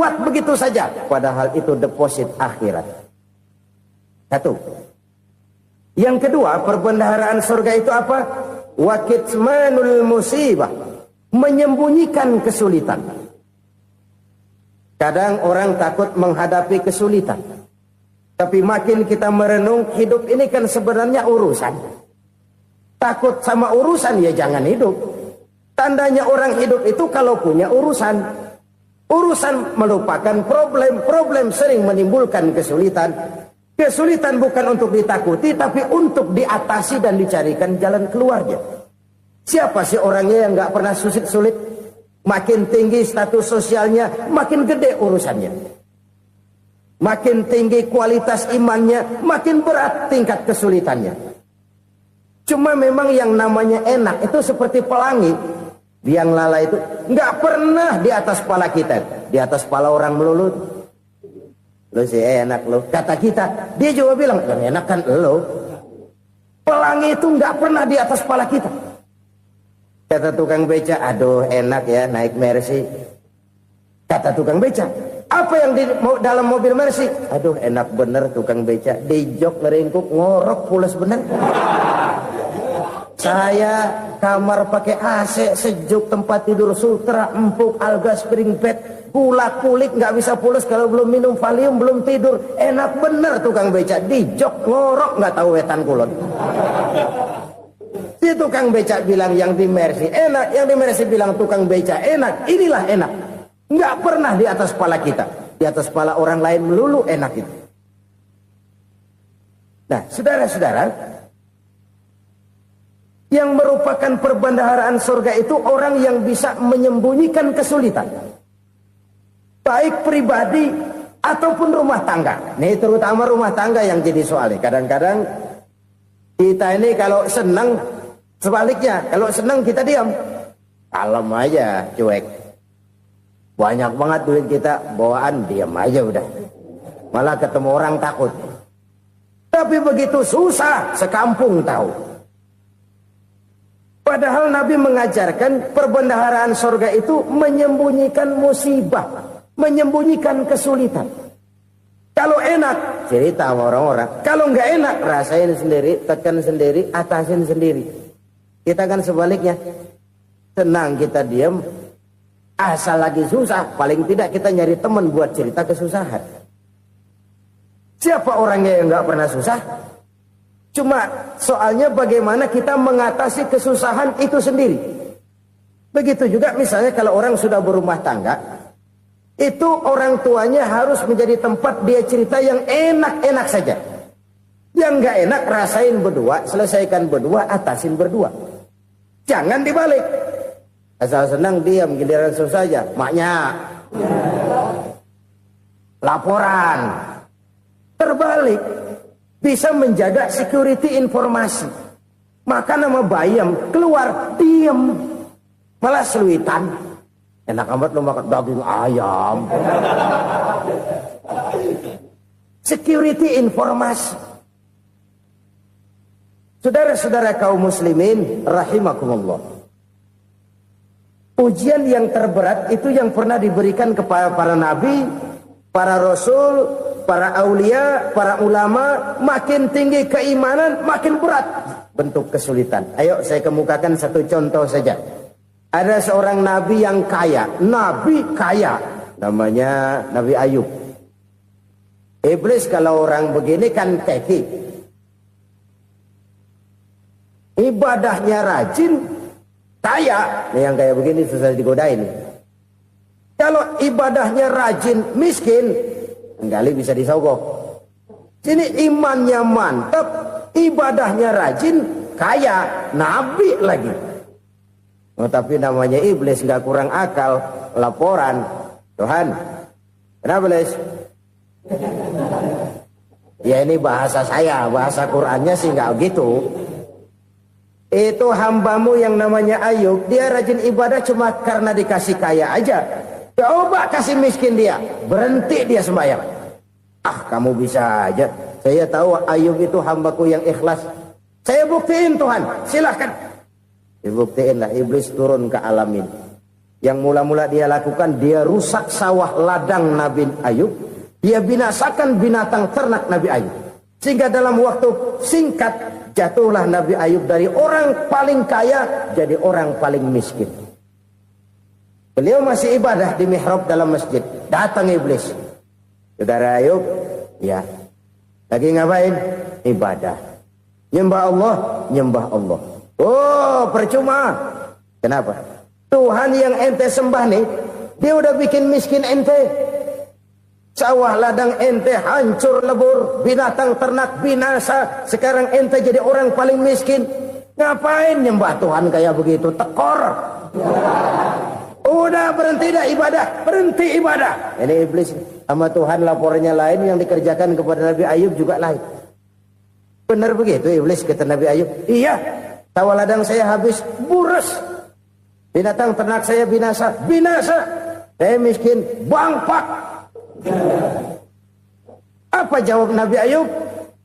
lewat begitu saja. Padahal itu deposit akhirat. Satu. Yang kedua, perbendaharaan surga itu apa? Wa kitmanul musibah, menyembunyikan kesulitan. Kadang orang takut menghadapi kesulitan. Tapi makin kita merenung, hidup ini kan sebenarnya urusan. Takut sama urusan, ya jangan hidup. Tandanya orang hidup itu kalau punya urusan. Urusan melupakan problem. Problem sering menimbulkan kesulitan. Kesulitan bukan untuk ditakuti, tapi untuk diatasi dan dicarikan jalan keluarnya. Siapa sih orangnya yang gak pernah sulit-sulit? Makin tinggi status sosialnya, makin gede urusannya. Makin tinggi kualitas imannya, makin berat tingkat kesulitannya. Cuma memang yang namanya enak itu seperti pelangi. Biang lala itu nggak pernah di atas kepala kita, di atas kepala orang melulu. Lo sih enak lo, kata kita. Dia juga bilang, yang enak kan lo. Pelangi itu nggak pernah di atas kepala kita. Kata tukang beca, aduh enak ya naik Mercy. Kata tukang beca, apa yang di dalam mobil Mercy? Aduh enak bener tukang beca, di jok ngeringkuk ngorok pulas bener. Saya kamar pakai AC, sejuk, tempat tidur sutra, empuk, alga, spring bed, kulak kulik nggak bisa pulas kalau belum minum Valium, belum tidur. Enak bener tukang beca, di jok ngorok nggak tahu wetan kulon. Si tukang beca bilang yang di Mercy enak, yang di Mercy bilang tukang beca enak. Inilah enak. Nggak pernah di atas kepala kita, di atas kepala orang lain melulu enak itu. Nah, saudara-saudara, yang merupakan perbendaharaan surga itu orang yang bisa menyembunyikan kesulitan, baik pribadi ataupun rumah tangga. Nih terutama rumah tangga yang jadi soalnya. Kadang-kadang kita ini kalau senang, sebaliknya kalau senang kita diam, kalem aja, cuek. Banyak banget duit kita bawaan, diam aja udah. Malah ketemu orang takut. Tapi begitu susah, sekampung tahu. Padahal Nabi mengajarkan perbendaharaan surga itu menyembunyikan musibah, menyembunyikan kesulitan. Kalau enak, cerita sama orang-orang. Kalau nggak enak, rasain sendiri, tekan sendiri, atasin sendiri. Kita kan sebaliknya. Tenang kita diam, asal lagi susah, paling tidak kita nyari teman buat cerita kesusahan. Siapa orangnya yang nggak pernah susah? Cuma soalnya bagaimana kita mengatasi kesusahan itu sendiri. Begitu juga misalnya kalau orang sudah berumah tangga, itu orang tuanya harus menjadi tempat dia cerita yang enak-enak saja. Yang nggak enak rasain berdua, selesaikan berdua, atasin berdua. Jangan dibalik. Asal senang diam, giliran susah aja. Maknya laporan. Terbalik. Bisa menjaga security informasi. Maka nama bayam keluar diam, malah seluitan. Enak amat lo makan daging ayam. Security informasi. Saudara-saudara kaum muslimin rahimakumullah. Ujian yang terberat itu yang pernah diberikan kepada para nabi, para rasul, para aulia, para ulama. Makin tinggi keimanan, makin berat bentuk kesulitan. Ayo saya kemukakan satu contoh saja. Ada seorang nabi yang kaya, nabi kaya, namanya Nabi Ayub. Iblis kalau orang begini kan keki, ibadahnya rajin, kaya. Nih yang kayak begini susah digodain. Kalau ibadahnya rajin, miskin, kali bisa disogok. Sini imannya mantap, ibadahnya rajin, kaya, nabi lagi. Oh, tapi namanya iblis nggak kurang akal. Laporan, Tuhan, kenapa les? Ya ini bahasa saya, bahasa Qurannya sih nggak gitu. Itu hambamu yang namanya Ayub, dia rajin ibadah cuma karena dikasih kaya aja. Coba kasih miskin dia, berhenti dia sembahyang. Ah kamu bisa aja. Saya tahu Ayub itu hambaku yang ikhlas. Saya buktiin Tuhan, silahkan. Dibuktiin lah, iblis turun ke alam ini. Yang mula-mula dia lakukan, dia rusak sawah ladang Nabi Ayub. Dia binasakan binatang ternak Nabi Ayub. Sehingga dalam waktu singkat, jatuhlah Nabi Ayub dari orang paling kaya, jadi orang paling miskin. Beliau masih ibadah di mihrab dalam masjid. Datang iblis. Saudara Ayub, ya, lagi ngapain? Ibadah. Nyembah Allah, nyembah Allah. Oh, percuma. Kenapa? Tuhan yang ente sembah nih, dia udah bikin miskin ente. Sawah ladang ente hancur lebur, binatang ternak binasa. Sekarang ente jadi orang paling miskin. Ngapain nyembah Tuhan kayak begitu? Tekor. Udah berhenti dah ibadah, berhenti ibadah. Ini iblis sama Tuhan laporannya lain, yang dikerjakan kepada Nabi Ayub juga lain. Benar begitu iblis, kata Nabi Ayub. Iya, sawah ladang saya habis, buras. Binatang ternak saya binasa, binasa. Saya miskin, bangpak. Apa jawab Nabi Ayub?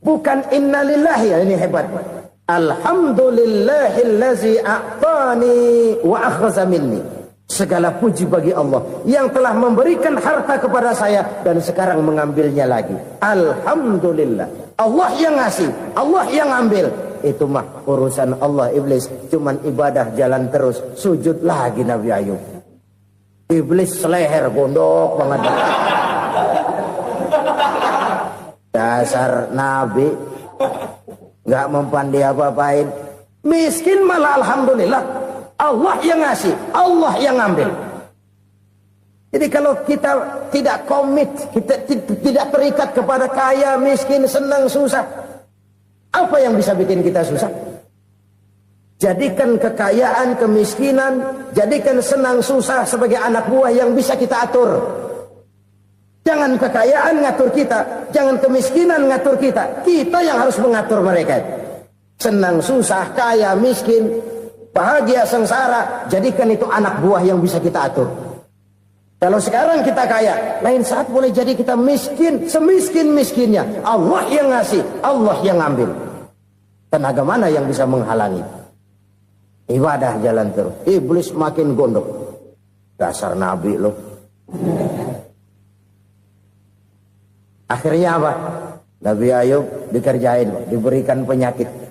Bukan innalillahi, ya, ini hebat. Alhamdulillahillazi a'tani wa akhza minni. Segala puji bagi Allah yang telah memberikan harta kepada saya dan sekarang mengambilnya lagi. Alhamdulillah. Allah yang ngasih, Allah yang ambil. Itu mah urusan Allah. Iblis cuman ibadah jalan terus, sujud lagi Nabi Ayub. Iblis seleher gondok banget. Dasar Nabi nggak mempan dia apa-apain. Miskin malah alhamdulillah. Allah yang ngasih, Allah yang ambil. Jadi kalau kita tidak komit, kita tidak terikat kepada kaya, miskin, senang, susah, apa yang bisa bikin kita susah? Jadikan kekayaan, kemiskinan, jadikan senang, susah sebagai anak buah yang bisa kita atur. Jangan kekayaan ngatur kita, jangan kemiskinan ngatur kita. Kita yang harus mengatur mereka. Senang, susah, kaya, miskin, bahagia, sengsara, jadikan itu anak buah yang bisa kita atur. Kalau sekarang kita kaya, lain saat boleh jadi kita miskin, semiskin-miskinnya. Allah yang ngasih, Allah yang ambil. Tenaga mana yang bisa menghalangi? Ibadah jalan terus. Iblis makin gondok. Dasar Nabi loh. Akhirnya apa? Nabi Ayub dikerjain, diberikan penyakit.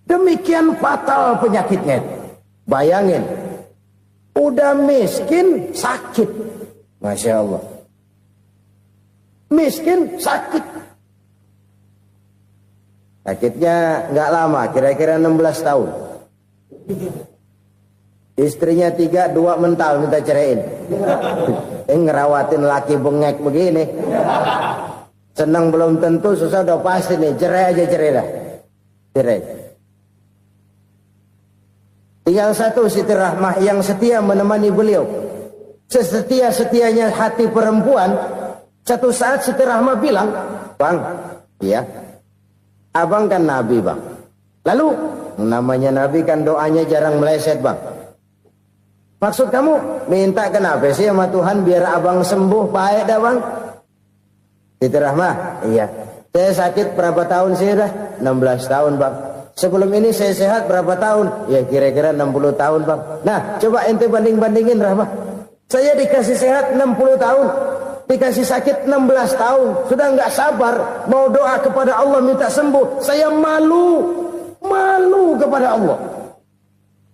Demikian fatal penyakitnya. Bayangin, udah miskin, sakit. Masya Allah. Miskin, sakit. Sakitnya nggak lama, kira-kira 16 tahun. Istrinya 3, 2 mental minta ceraiin. Ngerawatin laki bengek begini. Senang belum tentu, susah udah pasti nih. Cerai aja, cerai dah. Cerai. Tinggal satu Siti Rahmah yang setia menemani beliau. Sesetia-setianya hati perempuan. Satu saat Siti Rahmah bilang, "Bang, iya, abang kan Nabi, Bang. Lalu, namanya Nabi kan doanya jarang meleset, Bang. Maksud kamu minta kenapa sih sama Tuhan biar abang sembuh baik dah, Bang?" Siti Rahmah, iya. Saya sakit berapa tahun sih dah? 16 tahun, Bang. Sebelum ini saya sehat berapa tahun? Ya kira-kira 60 tahun, Bang. Nah, coba ente banding-bandingin, Rahmah. Saya dikasih sehat 60 tahun. Dikasih sakit 16 tahun. Sudah nggak sabar. Mau doa kepada Allah minta sembuh. Saya malu. Malu kepada Allah.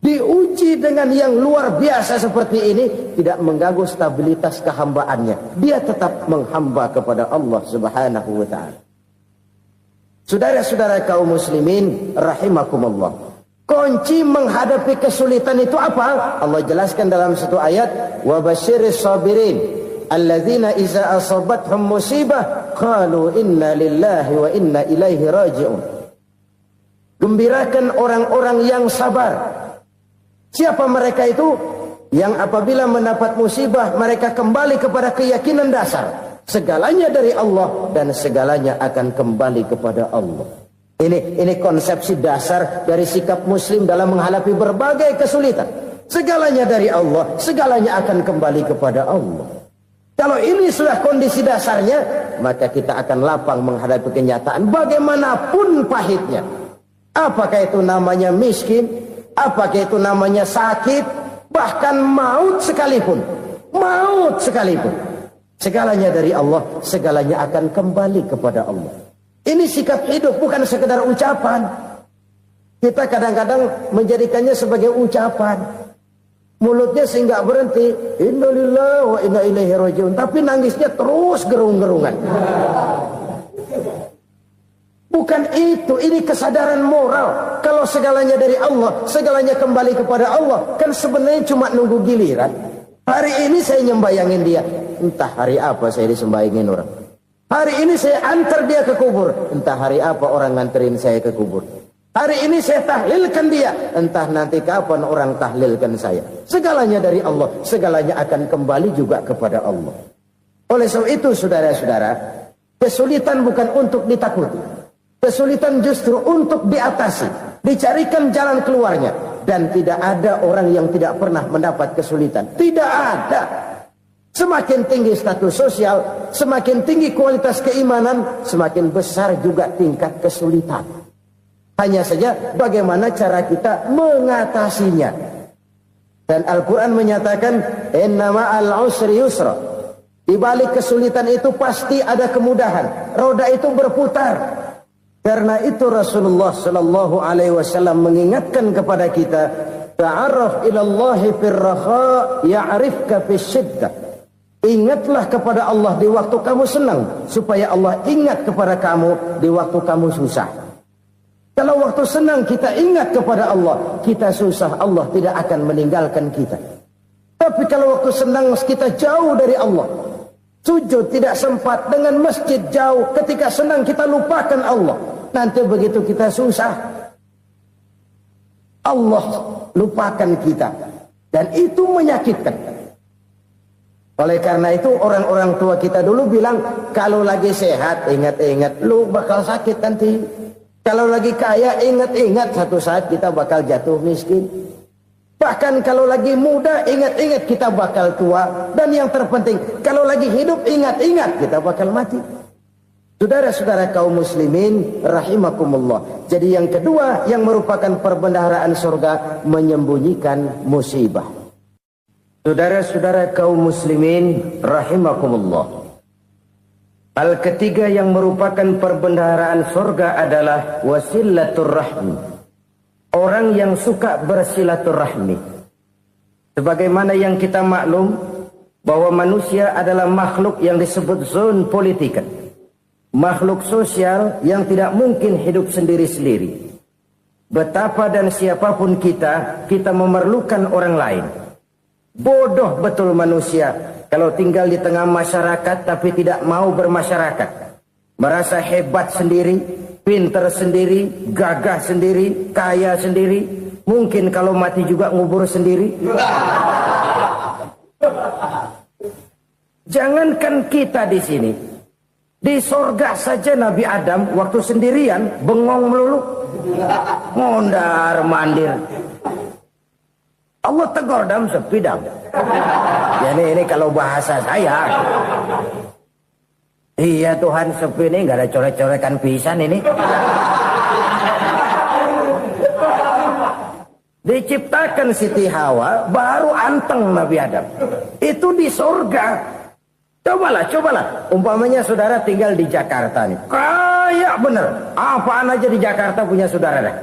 Diuji dengan yang luar biasa seperti ini, tidak mengganggu stabilitas kehambaannya. Dia tetap menghamba kepada Allah Subhanahu wa ta'ala. Saudara-saudara kaum muslimin rahimakumullah. Kunci menghadapi kesulitan itu apa? Allah jelaskan dalam satu ayat, wa basyiris sabirin alladzina iza asabathum musibah qalu inna lillahi wa inna ilaihi raji'un. Gembirakan orang-orang yang sabar. Siapa mereka itu? Yang apabila mendapat musibah mereka kembali kepada keyakinan dasar. Segalanya dari Allah dan segalanya akan kembali kepada Allah. Ini konsepsi dasar dari sikap muslim dalam menghadapi berbagai kesulitan. Segalanya dari Allah, segalanya akan kembali kepada Allah. Kalau ini sudah kondisi dasarnya, maka kita akan lapang menghadapi kenyataan bagaimanapun pahitnya. Apakah itu namanya miskin? Apakah itu namanya sakit? Bahkan maut sekalipun, segalanya dari Allah, segalanya akan kembali kepada Allah. Ini sikap hidup, bukan sekedar ucapan. Kita kadang-kadang menjadikannya sebagai ucapan. Mulutnya sehingga berhenti, innalillahi wa inna ilaihi rajiun, tapi nangisnya terus gerung-gerungan. Bukan itu, ini kesadaran moral. Kalau segalanya dari Allah, segalanya kembali kepada Allah, kan sebenarnya cuma nunggu giliran. Hari ini saya nyembayangin dia, entah hari apa saya disembayangin orang. Hari ini saya antar dia ke kubur, entah hari apa orang nganterin saya ke kubur. Hari ini saya tahlilkan dia, entah nanti kapan orang tahlilkan saya. Segalanya dari Allah, segalanya akan kembali juga kepada Allah. Oleh sebab itu saudara-saudara, kesulitan bukan untuk ditakuti. Kesulitan justru untuk diatasi, dicarikan jalan keluarnya. Dan tidak ada orang yang tidak pernah mendapat kesulitan. Tidak ada. Semakin tinggi status sosial, semakin tinggi kualitas keimanan, semakin besar juga tingkat kesulitan. Hanya saja bagaimana cara kita mengatasinya. Dan Al-Quran menyatakan, inna ma'al usri yusra. Di balik kesulitan itu pasti ada kemudahan. Roda itu berputar. Karena itu Rasulullah sallallahu alaihi wasallam mengingatkan kepada kita, ta'arraf ilallahi firraha ya'rifka fisyiddah. Ingatlah kepada Allah di waktu kamu senang, supaya Allah ingat kepada kamu di waktu kamu susah. Kalau waktu senang kita ingat kepada Allah, kita susah, Allah tidak akan meninggalkan kita. Tapi kalau waktu senang kita jauh dari Allah, sujud tidak sempat, dengan masjid jauh, ketika senang kita lupakan Allah. Nanti begitu kita susah, Allah lupakan kita. Dan itu menyakitkan. Oleh karena itu orang-orang tua kita dulu bilang, kalau lagi sehat ingat-ingat lu bakal sakit nanti. Kalau lagi kaya ingat-ingat satu saat kita bakal jatuh miskin. Bahkan kalau lagi muda ingat-ingat kita bakal tua. Dan yang terpenting kalau lagi hidup ingat-ingat kita bakal mati. Saudara-saudara kaum muslimin rahimakumullah. Jadi yang kedua yang merupakan perbendaharaan surga, menyembunyikan musibah. Saudara-saudara kaum muslimin rahimakumullah. Hal ketiga yang merupakan perbendaharaan surga adalah wasilaturrahmi. Orang yang suka bersilaturahmi. Sebagaimana yang kita maklum bahwa manusia adalah makhluk yang disebut zon politika. Makhluk sosial yang tidak mungkin hidup sendiri-sendiri. Betapa dan siapapun kita memerlukan orang lain. Bodoh betul manusia kalau tinggal di tengah masyarakat tapi tidak mau bermasyarakat. Merasa hebat sendiri, pintar sendiri, gagah sendiri, kaya sendiri. Mungkin kalau mati juga ngubur sendiri. Jangankan kita di sini, di sorga saja Nabi Adam waktu sendirian bengong melulu, mondar mandir. Allah tegur dam sepi dam. Ya ini kalau bahasa saya. Iya Tuhan sepi ini nggak ada coret-corekan pisan ini. Diciptakan Siti Hawa baru anteng Nabi Adam. Itu di surga. Cobalah. Umpamanya saudara tinggal di Jakarta nih. Kayak bener. Apaan aja di Jakarta punya saudara dah.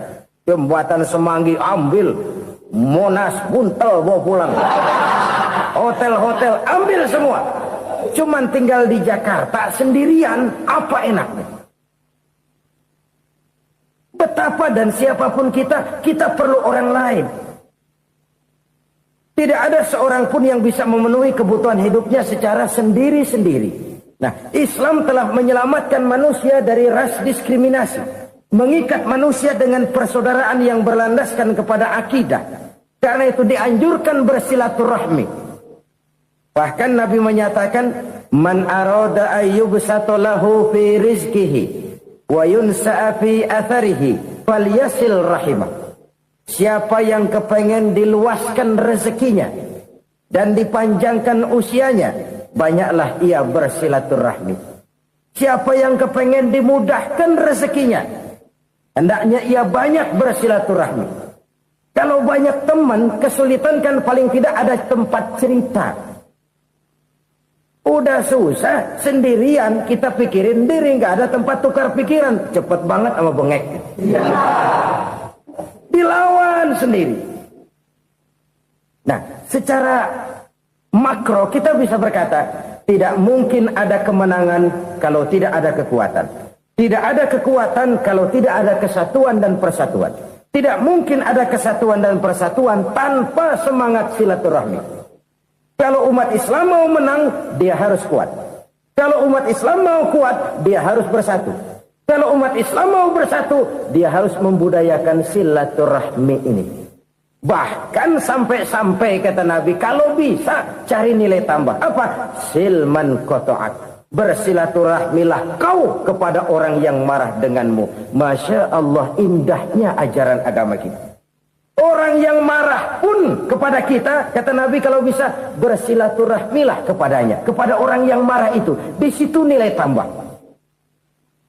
Jembatan Semanggi ambil. Monas, Buntel bawa pulang. Hotel-hotel ambil semua. Cuman tinggal di Jakarta sendirian, apa enaknya? Betapa dan siapapun kita perlu orang lain. Tidak ada seorang pun yang bisa memenuhi kebutuhan hidupnya secara sendiri-sendiri. Nah, Islam telah menyelamatkan manusia dari ras diskriminasi. Mengikat manusia dengan persaudaraan yang berlandaskan kepada akidah. Karena itu dianjurkan bersilaturahmi. Bahkan Nabi menyatakan, man arada ayyubsata lahu fi rizqihi wa yunsa'a fi atharihi falyasil rahimah. Siapa yang kepengen diluaskan rezekinya dan dipanjangkan usianya, banyaklah ia bersilaturahmi. Siapa yang kepengen dimudahkan rezekinya, hendaknya ia banyak bersilaturahmi. Kalau banyak teman, kesulitan kan paling tidak ada tempat cerita. Udah susah, sendirian, kita pikirin diri, nggak ada tempat tukar pikiran. Cepet banget sama bengek. Dilawan sendiri. Nah, secara makro kita bisa berkata, tidak mungkin ada kemenangan kalau tidak ada kekuatan. Tidak ada kekuatan kalau tidak ada kesatuan dan persatuan. Tidak mungkin ada kesatuan dan persatuan tanpa semangat silaturahmi. Kalau umat Islam mau menang, dia harus kuat. Kalau umat Islam mau kuat, dia harus bersatu. Kalau umat Islam mau bersatu, dia harus membudayakan silaturahmi ini. Bahkan sampai-sampai kata Nabi, kalau bisa cari nilai tambah. Apa? Silman koto'ak. Bersilaturahmilah kau kepada orang yang marah denganmu. Masya Allah, indahnya ajaran agama kita. Orang yang marah pun kepada kita, kata Nabi, kalau bisa bersilaturahmilah kepadanya, kepada orang yang marah itu. Di situ nilai tambah.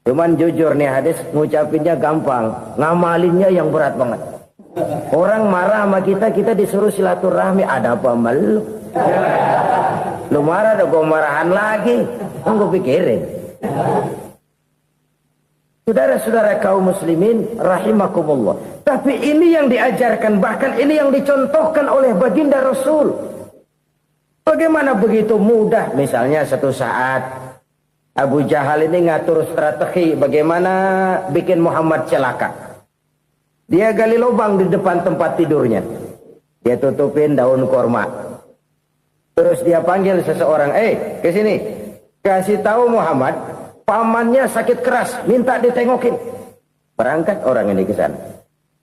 Cuman jujur nih hadis, ngucapinnya gampang, ngamalinnya yang berat banget. Orang marah sama kita, kita disuruh silaturahmi. Ada apa malu? Lu marah, ada gue marahan lagi. Gue pikirin. Saudara-saudara kaum muslimin rahimakumullah. Tapi ini yang diajarkan, bahkan ini yang dicontohkan oleh baginda Rasul. Bagaimana begitu mudah? Misalnya satu saat Abu Jahal ini ngatur strategi bagaimana bikin Muhammad celaka. Dia gali lubang di depan tempat tidurnya. Dia tutupin daun korma. Terus dia panggil seseorang, ke sini. Kasih tahu Muhammad, pamannya sakit keras, minta ditengokin. Berangkat orang ini ke sana.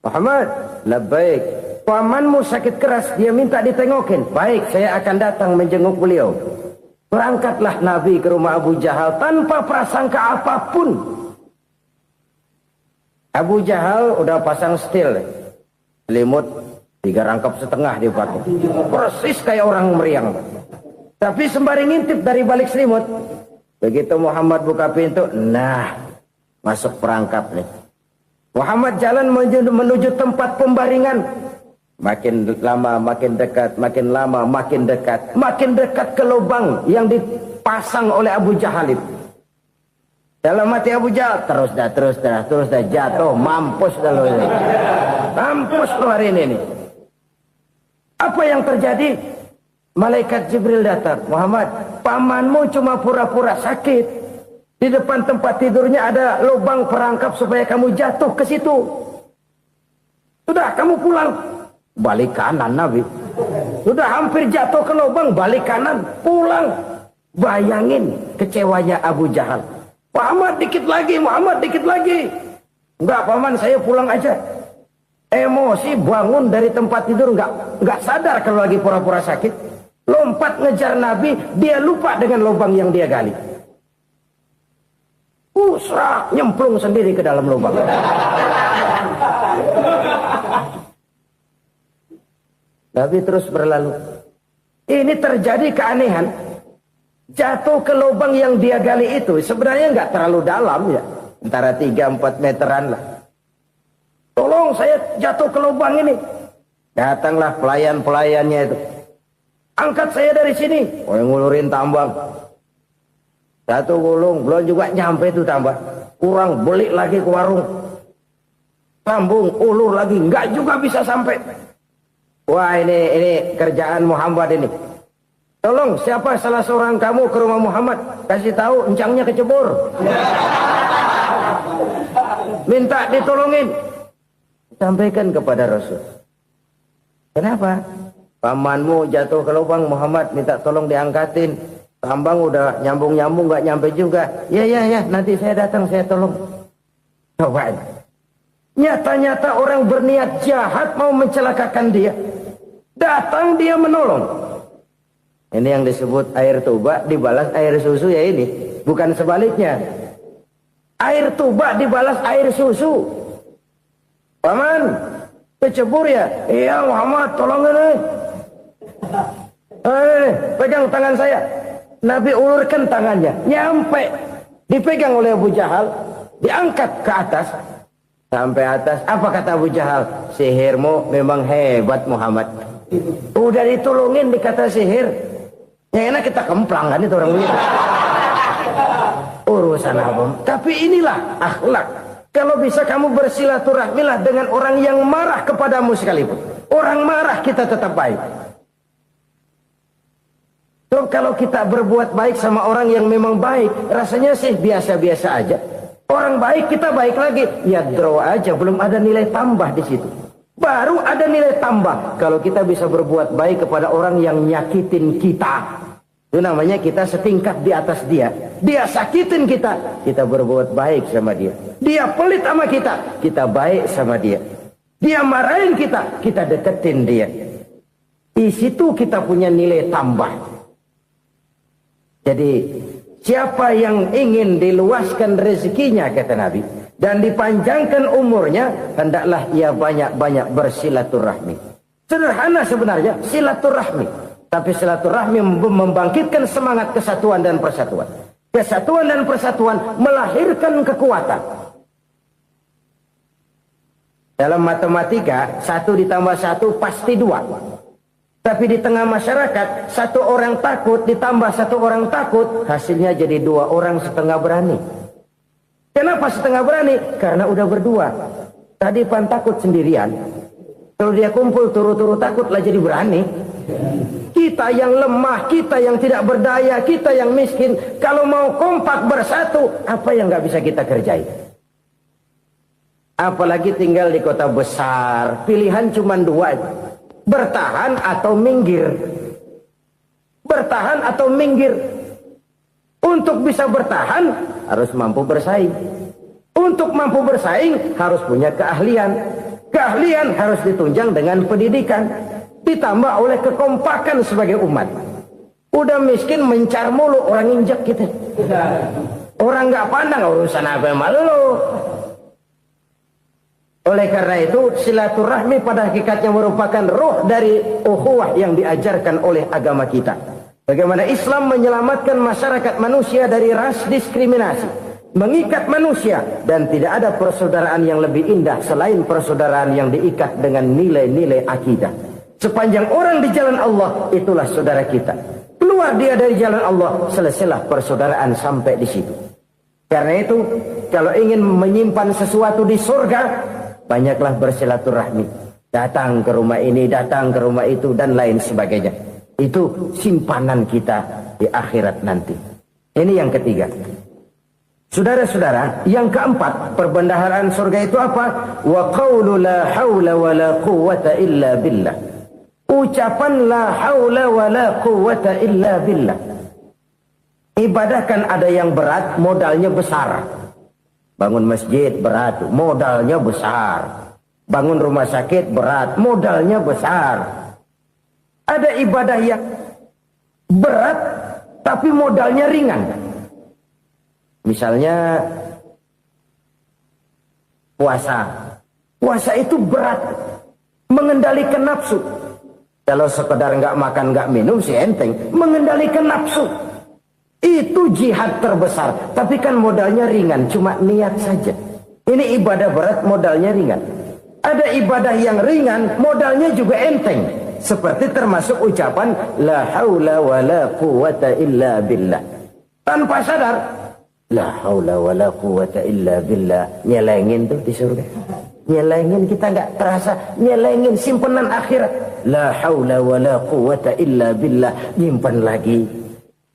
Muhammad, labbaik. Pamanmu sakit keras, dia minta ditengokin. Baik, saya akan datang menjenguk beliau. Berangkatlah Nabi ke rumah Abu Jahal tanpa prasangka apapun. Abu Jahal udah pasang stil, selimut 3 rangkap setengah dipakai. Persis kayak orang meriang. Tapi sembari ngintip dari balik selimut. Begitu Muhammad buka pintu, nah, masuk perangkap nih. Muhammad jalan menuju tempat pembaringan. Makin lama makin dekat, makin lama makin dekat. Makin dekat ke lubang yang dipasang oleh Abu Jahal itu. Dalam hati Abu Jahal, terus dah jatuh, mampus dah lo ini. Mampus lo hari ini nih. Apa yang terjadi? Malaikat Jibril datang. Muhammad, pamanmu cuma pura-pura sakit. Di depan tempat tidurnya ada lubang perangkap supaya kamu jatuh ke situ. Sudah, kamu pulang. Balik kanan Nabi. Sudah hampir jatuh ke lubang, balik kanan, pulang. Bayangin kecewanya Abu Jahal. Muhammad dikit lagi. Enggak paman, saya pulang aja. Emosi bangun dari tempat tidur, enggak sadar kalau lagi pura-pura sakit. Lompat ngejar Nabi, dia lupa dengan lubang yang dia gali. Usrah, nyemplung sendiri ke dalam lubang. Nabi terus berlalu. Ini terjadi keanehan. Jatuh ke lubang yang dia gali itu sebenarnya nggak terlalu dalam ya, antara 3-4 meteran lah. Tolong, saya jatuh ke lubang ini. Datanglah pelayan-pelayannya itu. Angkat saya dari sini. Oh, yang ngulurin tambang. Satu gulung, belum juga nyampe itu tambang. Kurang, beli lagi ke warung. Sambung, ulur lagi, nggak juga bisa sampai. Wah, ini kerjaan Muhammad ini. Tolong, siapa salah seorang kamu ke rumah Muhammad? Kasih tahu, encangnya kecebur. Minta ditolongin. Sampaikan kepada Rasul. Kenapa? Pamanmu jatuh ke lubang, Muhammad minta tolong diangkatin. Tambang udah nyambung-nyambung, nggak nyampe juga. Ya, nanti saya datang, saya tolong. Coba. Nyata-nyata orang berniat jahat mau mencelakakan dia. Datang dia menolong. Ini yang disebut air tuba dibalas air susu ya ini. Bukan sebaliknya. Air tuba dibalas air susu. Paman, kecebur ya? Iya Muhammad, tolong ini. Pegang tangan saya. Nabi ulurkan tangannya. Nyampe. Dipegang oleh Abu Jahal. Diangkat ke atas. Sampai atas, apa kata Abu Jahal? Sihirmu memang hebat Muhammad. Udah ditolongin dikata sihir. Yang enak kita kemplang kan itu orang begitu. Urusan apa? Tapi inilah akhlak. Kalau bisa kamu bersilaturahmilah dengan orang yang marah kepadamu sekalipun. Orang marah kita tetap baik. So, kalau kita berbuat baik sama orang yang memang baik, rasanya sih biasa-biasa aja. Orang baik kita baik lagi, ya draw aja, belum ada nilai tambah di situ. Baru ada nilai tambah kalau kita bisa berbuat baik kepada orang yang nyakitin kita. Itu namanya kita setingkat di atas dia. Dia sakitin kita, kita berbuat baik sama dia. Dia pelit sama kita, kita baik sama dia. Dia marahin kita, kita deketin dia. Di situ kita punya nilai tambah. Jadi siapa yang ingin diluaskan rezekinya, kata Nabi, dan dipanjangkan umurnya, hendaklah ia banyak-banyak bersilaturahmi. Sederhana sebenarnya silaturahmi, tapi silaturahmi membangkitkan semangat kesatuan dan persatuan. Kesatuan dan persatuan melahirkan kekuatan. Dalam matematika 1 ditambah 1 pasti 2. Tapi di tengah masyarakat, 1 orang takut ditambah 1 orang takut, hasilnya jadi 2 orang setengah berani. Kenapa setengah berani? Karena udah berdua. Tadi pan takut sendirian. Kalau dia kumpul turu-turu takutlah jadi berani. Kita yang lemah, kita yang tidak berdaya, kita yang miskin, kalau mau kompak bersatu, apa yang nggak bisa kita kerjain? Apalagi tinggal di kota besar, pilihan cuma 2. Bertahan atau minggir. Bertahan atau minggir. Untuk bisa bertahan harus mampu bersaing. Untuk mampu bersaing harus punya keahlian. Keahlian harus ditunjang dengan pendidikan, ditambah oleh kekompakan sebagai umat. Udah miskin mencar mulu, orang injak kita. Orang nggak pandang urusan apa malu. Oleh karena itu, silaturahmi pada hakikatnya merupakan roh dari ukhuwah yang diajarkan oleh agama kita. Bagaimana Islam menyelamatkan masyarakat manusia dari ras diskriminasi, mengikat manusia, dan tidak ada persaudaraan yang lebih indah selain persaudaraan yang diikat dengan nilai-nilai akidah. Sepanjang orang di jalan Allah, itulah saudara kita. Keluar dia dari jalan Allah, selesailah persaudaraan sampai di situ. Karena itu, kalau ingin menyimpan sesuatu di surga, banyaklah bersilaturahmi. Datang ke rumah ini, datang ke rumah itu, dan lain sebagainya. Itu simpanan kita di akhirat nanti. Ini yang ketiga. Saudara-saudara, yang keempat, perbendaharaan surga itu apa? Wa qawlu la hawla wa la quwwata illa billah. Ucapan la hawla wa la quwwata illa billah. Ibadah kan ada yang berat, modalnya besar. Bangun masjid berat, modalnya besar. Bangun rumah sakit berat, modalnya besar. Ada ibadah yang berat, tapi modalnya ringan. Misalnya puasa. Puasa itu berat, mengendalikan nafsu. Kalau sekedar nggak makan nggak minum sih enteng, mengendalikan nafsu. Itu jihad terbesar, tapi kan modalnya ringan, cuma niat saja. Ini ibadah berat, modalnya ringan. Ada ibadah yang ringan, modalnya juga enteng. Seperti termasuk ucapan la haula wa la quwwata illa billah. Tanpa sadar, la haula wa la quwwata illa billah. Nyelengin tuh di surga. Nyelengin, kita nggak terasa, nyelengin simpenan akhirat. La haula wa la quwwata illa billah. Nyimpan lagi.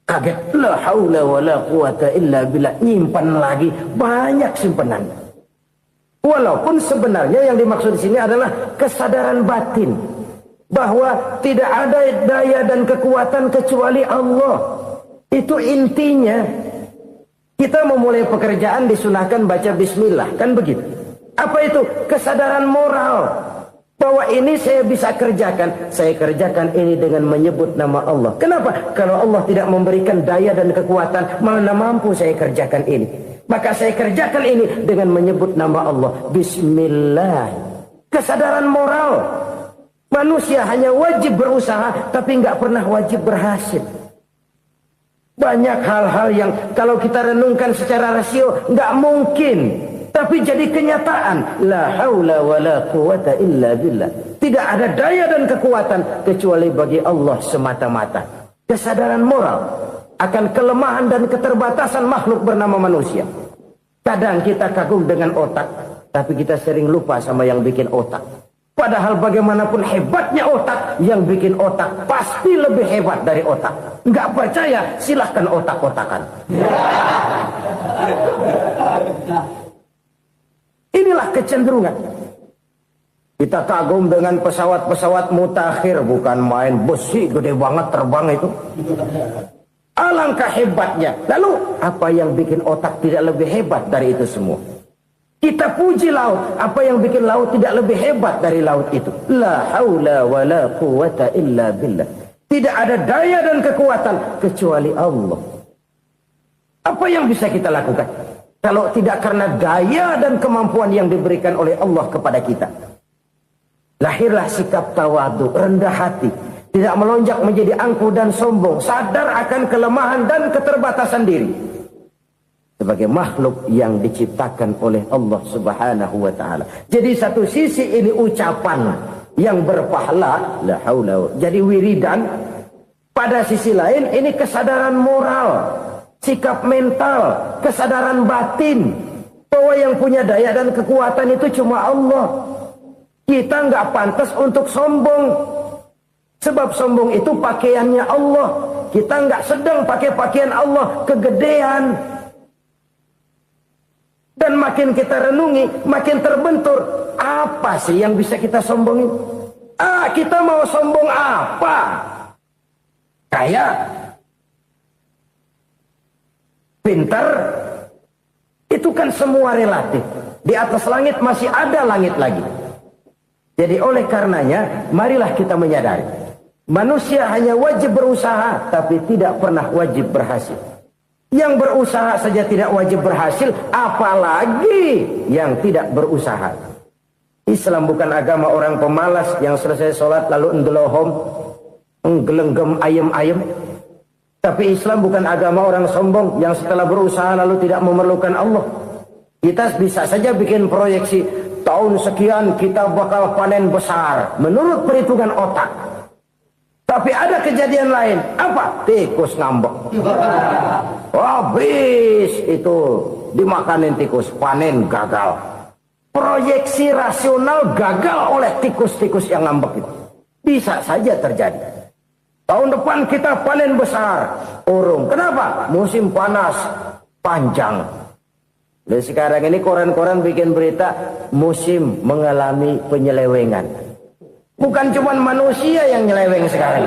Kaget, la haula wa la quwata illa billah, nyimpan lagi, banyak simpanan. Walaupun sebenarnya yang dimaksud di sini adalah kesadaran batin bahwa tidak ada daya dan kekuatan kecuali Allah. Itu intinya. Kita memulai pekerjaan disunahkan baca bismillah, kan begitu. Apa itu? Kesadaran moral. Bahwa ini saya bisa kerjakan. Saya kerjakan ini dengan menyebut nama Allah. Kenapa? Kalau Allah tidak memberikan daya dan kekuatan, mana mampu saya kerjakan ini. Maka saya kerjakan ini dengan menyebut nama Allah. Bismillah. Kesadaran moral. Manusia hanya wajib berusaha, tapi nggak pernah wajib berhasil. Banyak hal-hal yang kalau kita renungkan secara rasio, nggak mungkin Tapi jadi kenyataan. La haula wa la quwata illa billah. Tidak ada daya dan kekuatan kecuali bagi Allah semata-mata. Kesadaran moral akan kelemahan dan keterbatasan makhluk bernama manusia. Kadang kita kagum dengan otak, tapi kita sering lupa sama yang bikin otak. Padahal bagaimanapun hebatnya otak, yang bikin otak pasti lebih hebat dari otak. Nggak percaya, silahkan otak-otakan. Inilah kecenderungan. Kita kagum dengan pesawat-pesawat mutakhir, bukan main besi gede banget terbang itu. Alangkah hebatnya. Lalu apa yang bikin otak tidak lebih hebat dari itu semua? Kita puji laut. Apa yang bikin laut tidak lebih hebat dari laut itu? La haula wa la quwata illa billah. Tidak ada daya dan kekuatan kecuali Allah. Apa yang bisa kita lakukan kalau tidak karena daya dan kemampuan yang diberikan oleh Allah kepada kita? Lahirlah sikap tawadu, rendah hati. Tidak melonjak menjadi angkuh dan sombong. Sadar akan kelemahan dan keterbatasan diri. Sebagai makhluk yang diciptakan oleh Allah subhanahu wa ta'ala. Jadi satu sisi ini ucapan yang berpahala. La haula. Jadi wiridan. Pada sisi lain ini kesadaran moral. Sikap mental. Kesadaran batin. Bahwa yang punya daya dan kekuatan itu cuma Allah. Kita nggak pantas untuk sombong. Sebab sombong itu pakaiannya Allah. Kita nggak sedang pakai pakaian Allah kegedean. Dan makin kita renungi, makin terbentur. Apa sih yang bisa kita sombongin? Kita mau sombong apa? Kaya? Pintar? Itu kan semua relatif. Di atas langit masih ada langit lagi. Jadi oleh karenanya, marilah kita menyadari. Manusia hanya wajib berusaha, tapi tidak pernah wajib berhasil. Yang berusaha saja tidak wajib berhasil, apalagi yang tidak berusaha. Islam bukan agama orang pemalas yang selesai sholat lalu enggelohom, enggelenggem ayem-ayem. Tapi Islam bukan agama orang sombong yang setelah berusaha lalu tidak memerlukan Allah. Kita bisa saja bikin proyeksi, tahun sekian kita bakal panen besar menurut perhitungan otak. Tapi ada kejadian lain. Apa? Tikus ngambek. Habis itu dimakanin tikus, panen gagal. Proyeksi rasional gagal oleh tikus-tikus yang ngambek itu. Bisa saja terjadi. Tahun depan kita panen besar, urung. Kenapa? Musim panas panjang. Dan sekarang ini koran-koran bikin berita musim mengalami penyelewengan. Bukan cuma manusia yang nyeleweng sekarang.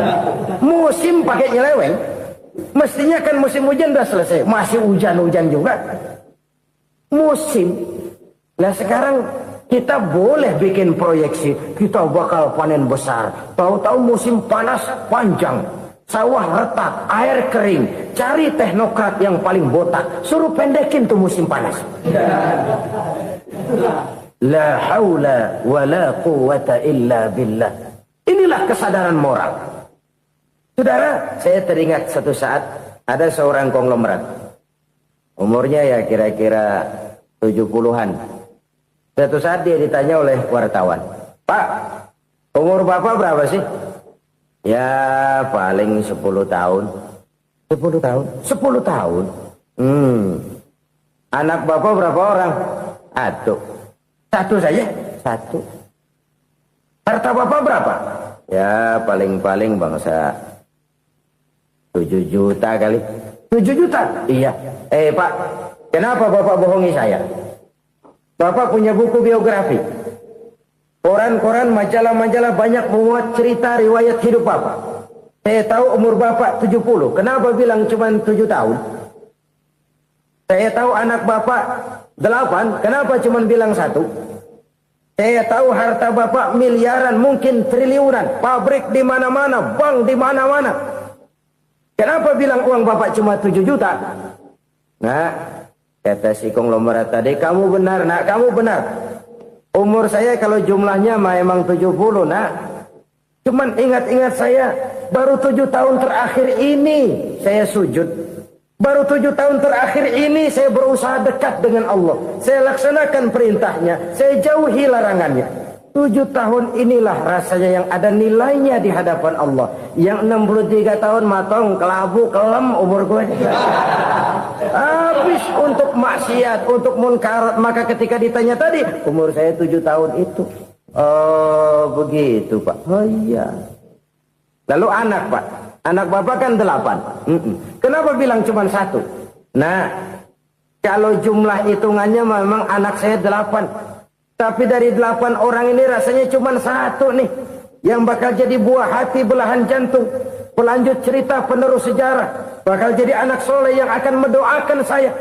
Musim pakai nyeleweng. Mestinya kan musim hujan udah selesai. Masih hujan-hujan juga. Musim. Nah sekarang kita boleh bikin proyeksi. Kita bakal panen besar. Tahu-tahu musim panas panjang. Sawah retak, air kering. Cari teknokrat yang paling botak. Suruh pendekin tuh musim panas. La haula wa la quwata illa billah. Inilah kesadaran moral. Saudara, saya teringat satu saat ada seorang konglomerat. Umurnya ya kira-kira 70-an. Satu saat dia ditanya oleh wartawan, "Pak, umur Bapak berapa sih?" "Ya paling 10 tahun." 10 tahun? 10 tahun? Anak Bapak berapa orang? Satu saja? Satu. Harta Bapak berapa? Ya paling-paling bangsa 7 juta kali. 7 juta? Iya. Pak, kenapa Bapak bohongi saya? Bapak punya buku biografi. Koran-koran, majalah-majalah banyak memuat cerita riwayat hidup Bapak. Saya tahu umur Bapak 70. Kenapa bilang cuma 7 tahun? Saya tahu anak Bapak 8. Kenapa cuma bilang 1? Saya tahu harta Bapak miliaran, mungkin triliunan. Pabrik di mana-mana, bank di mana-mana. Kenapa bilang uang Bapak cuma 7 juta? Nah, kata si konglomerat tadi, kamu benar nak, kamu benar. Umur saya kalau jumlahnya memang 70 nak. Cuman ingat-ingat saya, baru 7 tahun terakhir ini saya sujud. Baru 7 tahun terakhir ini saya berusaha dekat dengan Allah. Saya laksanakan perintahnya, saya jauhi larangannya. 7 tahun inilah rasanya yang ada nilainya di hadapan Allah. Yang 63 tahun matong, kelabu, kelem umur gue. Habis untuk maksiat, untuk munkarat. Maka ketika ditanya tadi, umur saya 7 tahun itu. Oh begitu Pak. Oh iya. Lalu anak Pak. Anak Bapak kan 8. Kenapa bilang cuma 1? Nah, kalau jumlah hitungannya memang anak saya 8. Tapi dari 8 orang ini rasanya cuma 1 nih yang bakal jadi buah hati, belahan jantung, pelanjut cerita, penerus sejarah, bakal jadi anak soleh yang akan mendoakan saya.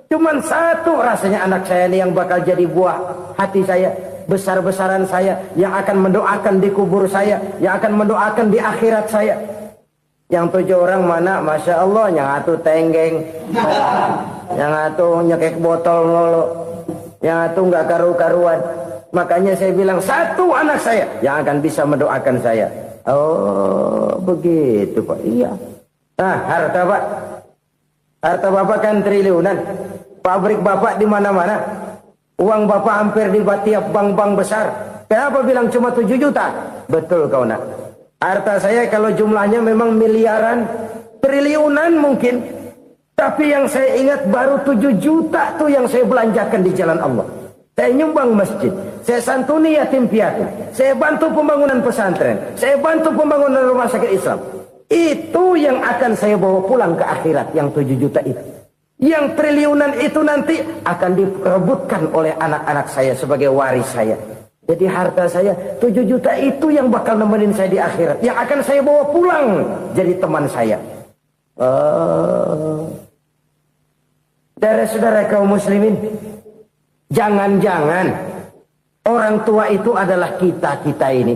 Cuma 1 rasanya anak saya ini yang bakal jadi buah hati saya, besar-besaran saya, yang akan mendoakan di kubur saya, yang akan mendoakan di akhirat saya. Yang 7 orang mana? Masya Allah, yang 1 tenggeng, yang 1 nyekek botol mulu, yang 1 nggak karu-karuan. Makanya saya bilang 1 anak saya yang akan bisa mendoakan saya. Oh begitu Pak. Iya. Nah harta Pak, harta Bapak kan triliunan. Pabrik Bapak di mana-mana. Uang Bapak hampir di tiap bank-bank besar. Kenapa bilang cuma 7 juta? Betul kau nak. Harta saya kalau jumlahnya memang miliaran, triliunan mungkin. Tapi yang saya ingat baru 7 juta tuh yang saya belanjakan di jalan Allah. Saya nyumbang masjid, saya santuni yatim piatu, saya bantu pembangunan pesantren, saya bantu pembangunan rumah sakit Islam. Itu yang akan saya bawa pulang ke akhirat, yang 7 juta itu. Yang triliunan itu nanti akan diperebutkan oleh anak-anak saya sebagai waris saya. Jadi harta saya 7 juta itu yang bakal nemenin saya di akhirat, yang akan saya bawa pulang jadi teman saya. Saudara-saudara kaum muslimin, jangan-jangan orang tua itu adalah kita-kita ini.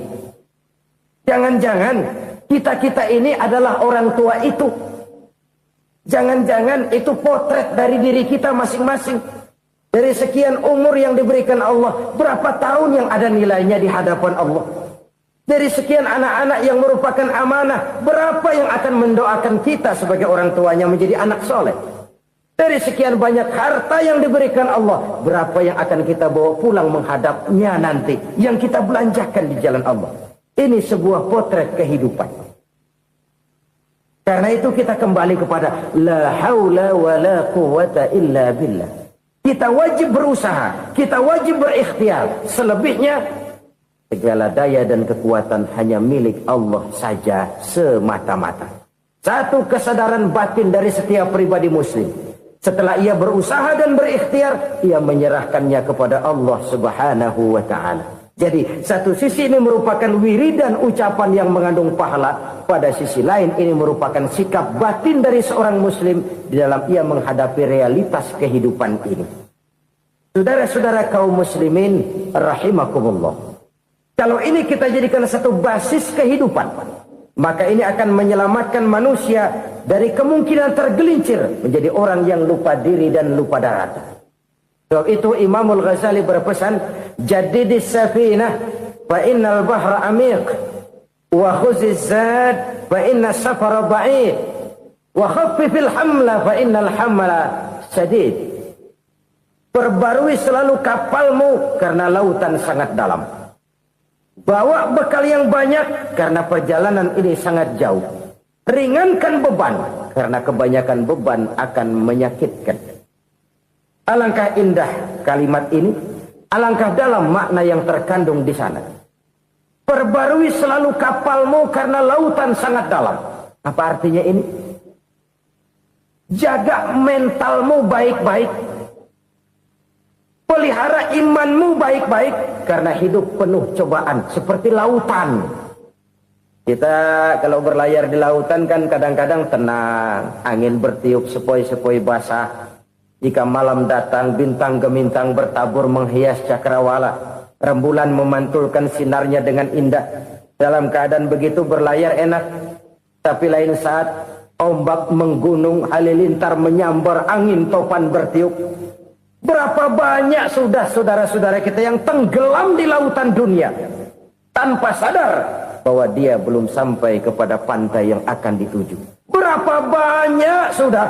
Jangan-jangan kita-kita ini adalah orang tua itu. Jangan-jangan itu potret dari diri kita masing-masing. Dari sekian umur yang diberikan Allah, berapa tahun yang ada nilainya di hadapan Allah. Dari sekian anak-anak yang merupakan amanah, berapa yang akan mendoakan kita sebagai orang tuanya menjadi anak soleh. Dari sekian banyak harta yang diberikan Allah, berapa yang akan kita bawa pulang menghadapnya nanti, yang kita belanjakan di jalan Allah. Ini sebuah potret kehidupan. Karena itu kita kembali kepada la haula wa la quwata illa billah. Kita wajib berusaha, kita wajib berikhtiar. Selebihnya, segala daya dan kekuatan hanya milik Allah saja semata-mata. Satu kesadaran batin dari setiap pribadi muslim. Setelah ia berusaha dan berikhtiar, ia menyerahkannya kepada Allah Subhanahu wa ta'ala. Jadi satu sisi ini merupakan wiridan ucapan yang mengandung pahala. Pada sisi lain ini merupakan sikap batin dari seorang muslim di dalam ia menghadapi realitas kehidupan ini. Saudara-saudara kaum muslimin rahimakumullah. Kalau ini kita jadikan satu basis kehidupan, maka ini akan menyelamatkan manusia dari kemungkinan tergelincir menjadi orang yang lupa diri dan lupa darat. Sebab itu Imamul Ghazali berpesan, jadidis safinah fa innal bahra amiq wa khuziz zad fa inna safara ba'id wa khaffifil hamla fa innal hamla sadid. Perbarui selalu kapalmu karena lautan sangat dalam. Bawa bekal yang banyak karena perjalanan ini sangat jauh. Ringankan beban karena kebanyakan beban akan menyakitkan. Alangkah indah kalimat ini, alangkah dalam makna yang terkandung di sana. Perbarui selalu kapalmu karena lautan sangat dalam. Apa artinya ini? Jaga mentalmu baik-baik. Pelihara imanmu baik-baik karena hidup penuh cobaan seperti lautan. Kita kalau berlayar di lautan kan kadang-kadang tenang, angin bertiup sepoi-sepoi basah. Jika malam datang, bintang gemintang bertabur menghias cakrawala. Rembulan memantulkan sinarnya dengan indah. Dalam keadaan begitu berlayar enak. Tapi lain saat ombak menggunung, halilintar menyambar, angin topan bertiup. Berapa banyak sudah saudara-saudara kita yang tenggelam di lautan dunia tanpa sadar bahwa dia belum sampai kepada pantai yang akan dituju. Berapa banyak sudah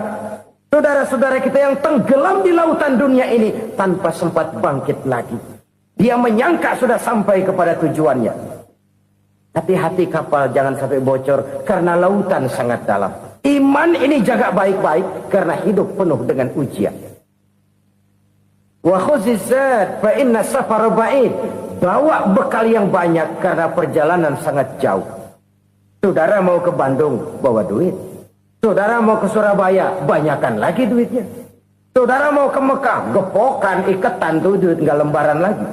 Saudara-saudara kita yang tenggelam di lautan dunia ini tanpa sempat bangkit lagi. Dia menyangka sudah sampai kepada tujuannya. Hati-hati kapal jangan sampai bocor karena lautan sangat dalam. Iman ini jaga baik-baik karena hidup penuh dengan ujian. Wa khuzizat fa inna safar ba'id. Bawa bekal yang banyak karena perjalanan sangat jauh. Saudara mau ke Bandung, bawa duit. Saudara mau ke Surabaya, banyakan lagi duitnya. Saudara mau ke Mekah, gepokan, iketan tuh duit nggak lembaran lagi.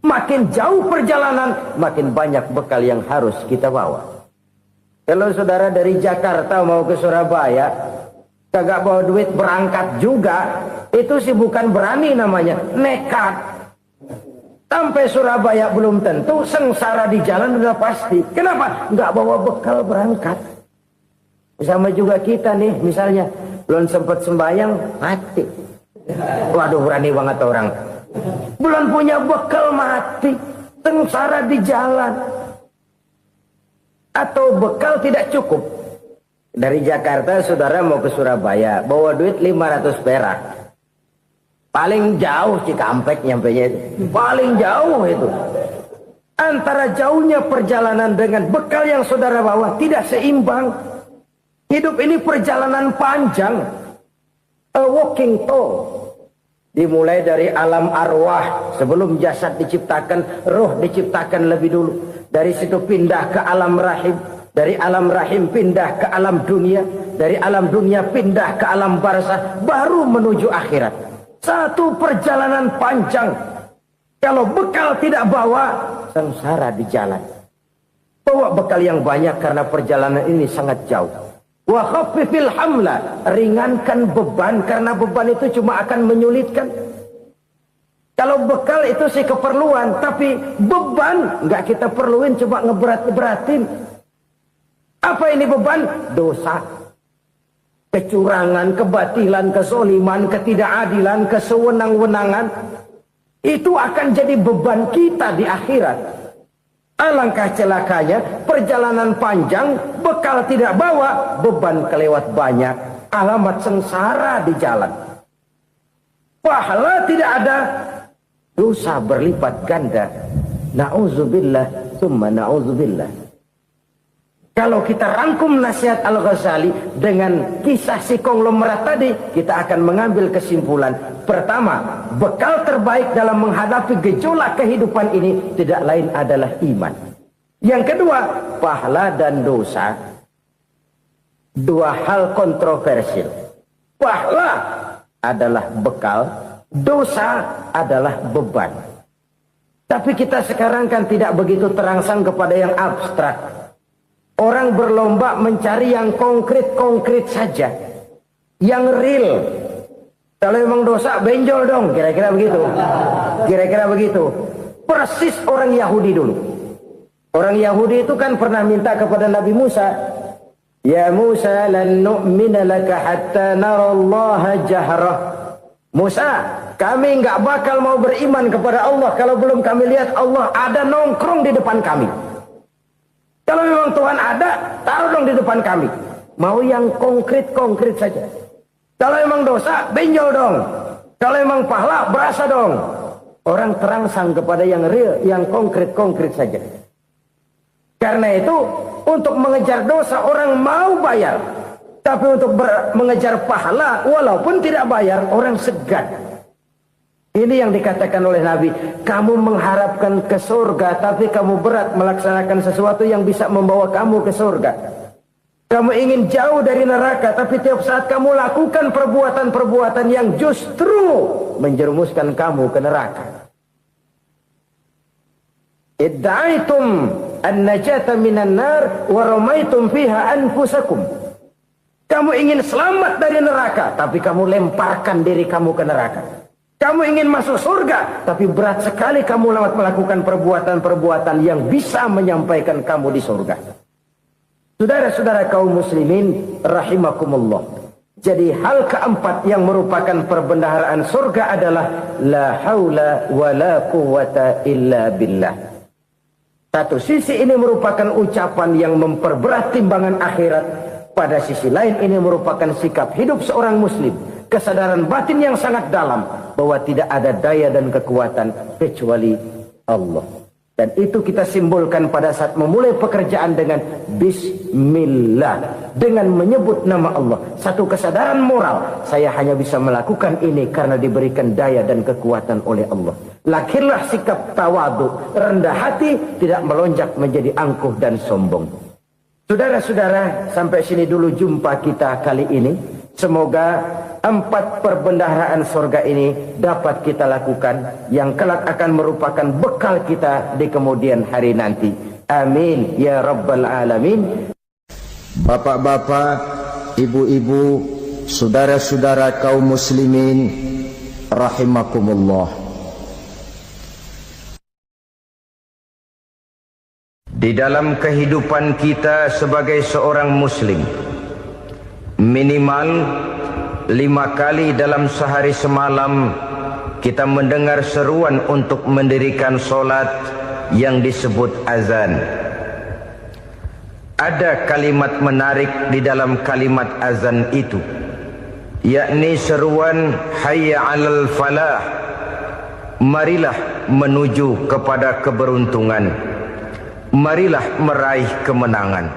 Makin jauh perjalanan, makin banyak bekal yang harus kita bawa. Kalau saudara dari Jakarta mau ke Surabaya, kagak bawa duit berangkat juga, itu sih bukan berani namanya, nekat. Sampai Surabaya belum tentu, sengsara di jalan udah pasti. Kenapa? Nggak bawa bekal berangkat. Sama juga kita nih, misalnya belum sempat sembahyang, mati. Waduh, berani banget orang. Belum punya bekal, mati. Sengsara di jalan. Atau bekal tidak cukup. Dari Jakarta saudara mau ke Surabaya, bawa duit 500 perak. Paling jauh Cikampek nyampenya itu. Paling jauh itu. Antara jauhnya perjalanan dengan bekal yang saudara bawa tidak seimbang. Hidup ini perjalanan panjang. A walking tour. Dimulai dari alam arwah. Sebelum jasad diciptakan, roh diciptakan lebih dulu. Dari situ pindah ke alam rahim. Dari alam rahim pindah ke alam dunia. Dari alam dunia pindah ke alam barzah. Baru menuju akhirat. Satu perjalanan panjang. Kalau bekal tidak bawa, sengsara di jalan. Bawa bekal yang banyak karena perjalanan ini sangat jauh. Wa khaffifil hamla, ringankan beban karena beban itu cuma akan menyulitkan. Kalau bekal itu sih keperluan, tapi beban nggak kita perluin, cuma ngeberat-beratin. Apa ini beban? Dosa, kecurangan, kebatilan, kesoliman, ketidakadilan, kesewenang-wenangan. Itu akan jadi beban kita di akhirat. Alangkah celakanya, perjalanan panjang, bekal tidak bawa, beban kelewat banyak, alamat sengsara di jalan. Pahala tidak ada, dosa berlipat ganda. Na'udzubillah, summa na'udzubillah. Kalau kita rangkum nasihat Al-Ghazali dengan kisah si konglomerat tadi, kita akan mengambil kesimpulan. Pertama, bekal terbaik dalam menghadapi gejolak kehidupan ini tidak lain adalah iman. Yang kedua, pahala dan dosa. Dua hal kontroversial. Pahala adalah bekal, dosa adalah beban. Tapi kita sekarang kan tidak begitu terangsang kepada yang abstrak. Orang berlomba mencari yang konkret-konkret saja. Yang real. Kalau memang dosa, benjol dong. Kira-kira begitu. Kira-kira begitu. Persis orang Yahudi dulu. Orang Yahudi itu kan pernah minta kepada Nabi Musa. Ya Musa, lan nu'mina laka hatta narallaha jahrah. Musa, kami nggak bakal mau beriman kepada Allah kalau belum kami lihat Allah ada nongkrong di depan kami. Kalau memang Tuhan ada, taruh dong di depan kami. Mau yang konkret-konkret saja. Kalau memang dosa, benjol dong. Kalau memang pahala, berasa dong. Orang terangsang kepada yang real, yang konkret-konkret saja. Karena itu, untuk mengejar dosa, orang mau bayar. Tapi untuk mengejar pahala, walaupun tidak bayar, orang segan. Ini yang dikatakan oleh Nabi, kamu mengharapkan ke surga, tapi kamu berat melaksanakan sesuatu yang bisa membawa kamu ke surga. Kamu ingin jauh dari neraka, tapi tiap saat kamu lakukan perbuatan-perbuatan yang justru menjerumuskan kamu ke neraka. Idda'aitum an-najata minan nar wa ramaitum fiha anfusakum. Kamu ingin selamat dari neraka, tapi kamu lemparkan diri kamu ke neraka. Kamu ingin masuk surga, tapi berat sekali kamu melakukan perbuatan-perbuatan yang bisa menyampaikan kamu di surga. Saudara-saudara kaum muslimin, rahimakumullah. Jadi hal keempat yang merupakan perbendaharaan surga adalah la haula wa la quwwata illa billah. Satu sisi ini merupakan ucapan yang memperberat timbangan akhirat. Pada sisi lain ini merupakan sikap hidup seorang muslim, kesadaran batin yang sangat dalam bahwa tidak ada daya dan kekuatan kecuali Allah. Dan itu kita simbolkan pada saat memulai pekerjaan dengan Bismillah, dengan menyebut nama Allah. Satu kesadaran moral, saya hanya bisa melakukan ini karena diberikan daya dan kekuatan oleh Allah. Lahirlah sikap tawadu, rendah hati, tidak melonjak menjadi angkuh dan sombong. Saudara-saudara, sampai sini dulu jumpa kita kali ini. Semoga 4 perbendaharaan sorga ini dapat kita lakukan, yang kelak akan merupakan bekal kita di kemudian hari nanti. Amin ya rabbal alamin. Bapak-bapak, ibu-ibu, saudara-saudara kaum muslimin rahimakumullah. Di dalam kehidupan kita sebagai seorang muslim, minimal 5 kali dalam sehari semalam kita mendengar seruan untuk mendirikan solat yang disebut azan. Ada kalimat menarik di dalam kalimat azan itu, yakni seruan hayya 'alal falah, marilah menuju kepada keberuntungan, marilah meraih kemenangan.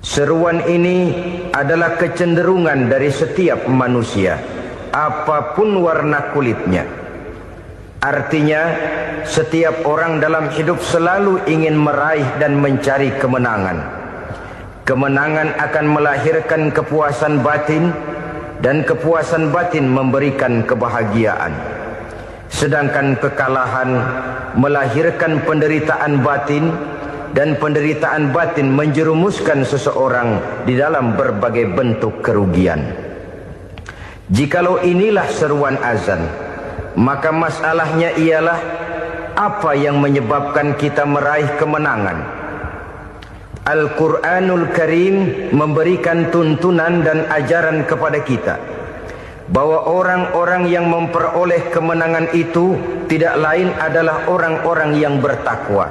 Seruan ini adalah kecenderungan dari setiap manusia, apapun warna kulitnya. Artinya, setiap orang dalam hidup selalu ingin meraih dan mencari kemenangan. Kemenangan akan melahirkan kepuasan batin, dan kepuasan batin memberikan kebahagiaan. Sedangkan kekalahan melahirkan penderitaan batin, dan penderitaan batin menjerumuskan seseorang di dalam berbagai bentuk kerugian. Jikalau inilah seruan azan, maka masalahnya ialah apa yang menyebabkan kita meraih kemenangan. Al-Quranul Karim memberikan tuntunan dan ajaran kepada kita bahwa orang-orang yang memperoleh kemenangan itu tidak lain adalah orang-orang yang bertakwa.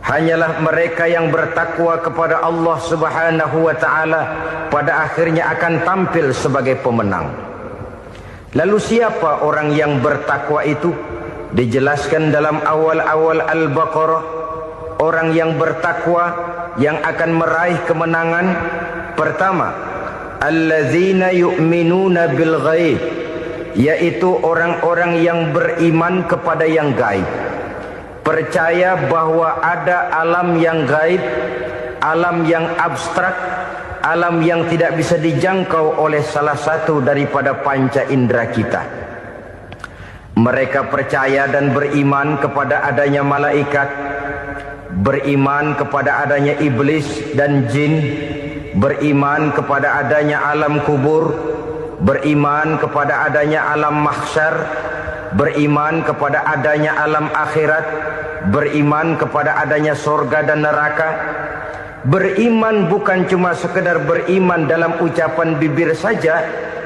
Hanyalah mereka yang bertakwa kepada Allah Subhanahu wa ta'ala pada akhirnya akan tampil sebagai pemenang. Lalu siapa orang yang bertakwa itu? Dijelaskan dalam awal-awal Al-Baqarah, orang yang bertakwa yang akan meraih kemenangan. Pertama, allazina yu'minuna bil ghaib, yaitu orang-orang yang beriman kepada yang gaib. Percaya bahwa ada alam yang gaib, alam yang abstrak, alam yang tidak bisa dijangkau oleh salah satu daripada panca indera kita. Mereka percaya dan beriman kepada adanya malaikat, beriman kepada adanya iblis dan jin, beriman kepada adanya alam kubur, beriman kepada adanya alam mahsyar, beriman kepada adanya alam akhirat, beriman kepada adanya sorga dan neraka. Beriman bukan cuma sekedar beriman dalam ucapan bibir saja,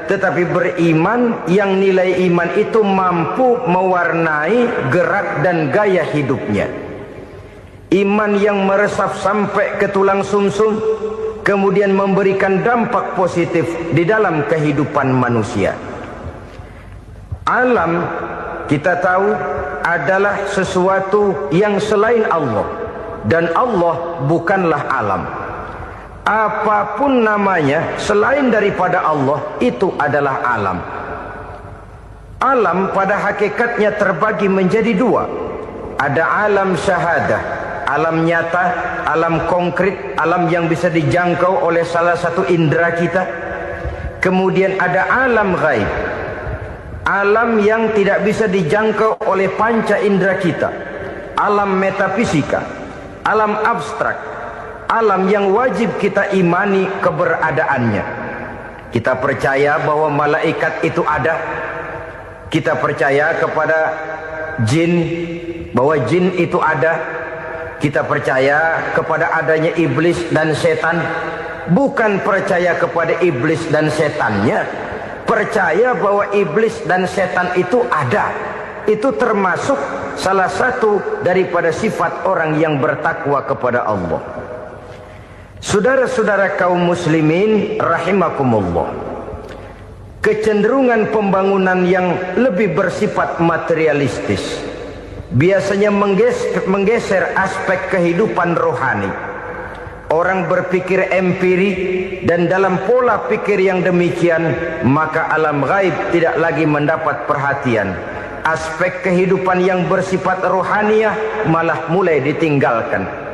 tetapi beriman yang nilai iman itu mampu mewarnai gerak dan gaya hidupnya. Iman yang meresap sampai ke tulang sumsum, kemudian memberikan dampak positif di dalam kehidupan manusia. Alam, kita tahu, adalah sesuatu yang selain Allah, dan Allah bukanlah alam. Apapun namanya selain daripada Allah, itu adalah alam. Alam pada hakikatnya terbagi menjadi 2. Ada alam syahadah, alam nyata, alam konkret, alam yang bisa dijangkau oleh salah satu indera kita. Kemudian ada alam ghaib, alam yang tidak bisa dijangkau oleh panca indera kita, alam metafisika, alam abstrak, alam yang wajib kita imani keberadaannya. Kita percaya bahwa malaikat itu ada, kita percaya kepada jin, bahwa jin itu ada, kita percaya kepada adanya iblis dan setan. Bukan percaya kepada iblis dan setannya, percaya bahwa iblis dan setan itu ada. Itu termasuk salah satu daripada sifat orang yang bertakwa kepada Allah. Saudara-saudara kaum muslimin rahimakumullah, kecenderungan pembangunan yang lebih bersifat materialistis biasanya menggeser aspek kehidupan rohani. Orang berpikir empiri, dan dalam pola pikir yang demikian maka alam gaib tidak lagi mendapat perhatian. Aspek kehidupan yang bersifat rohaniah malah mulai ditinggalkan.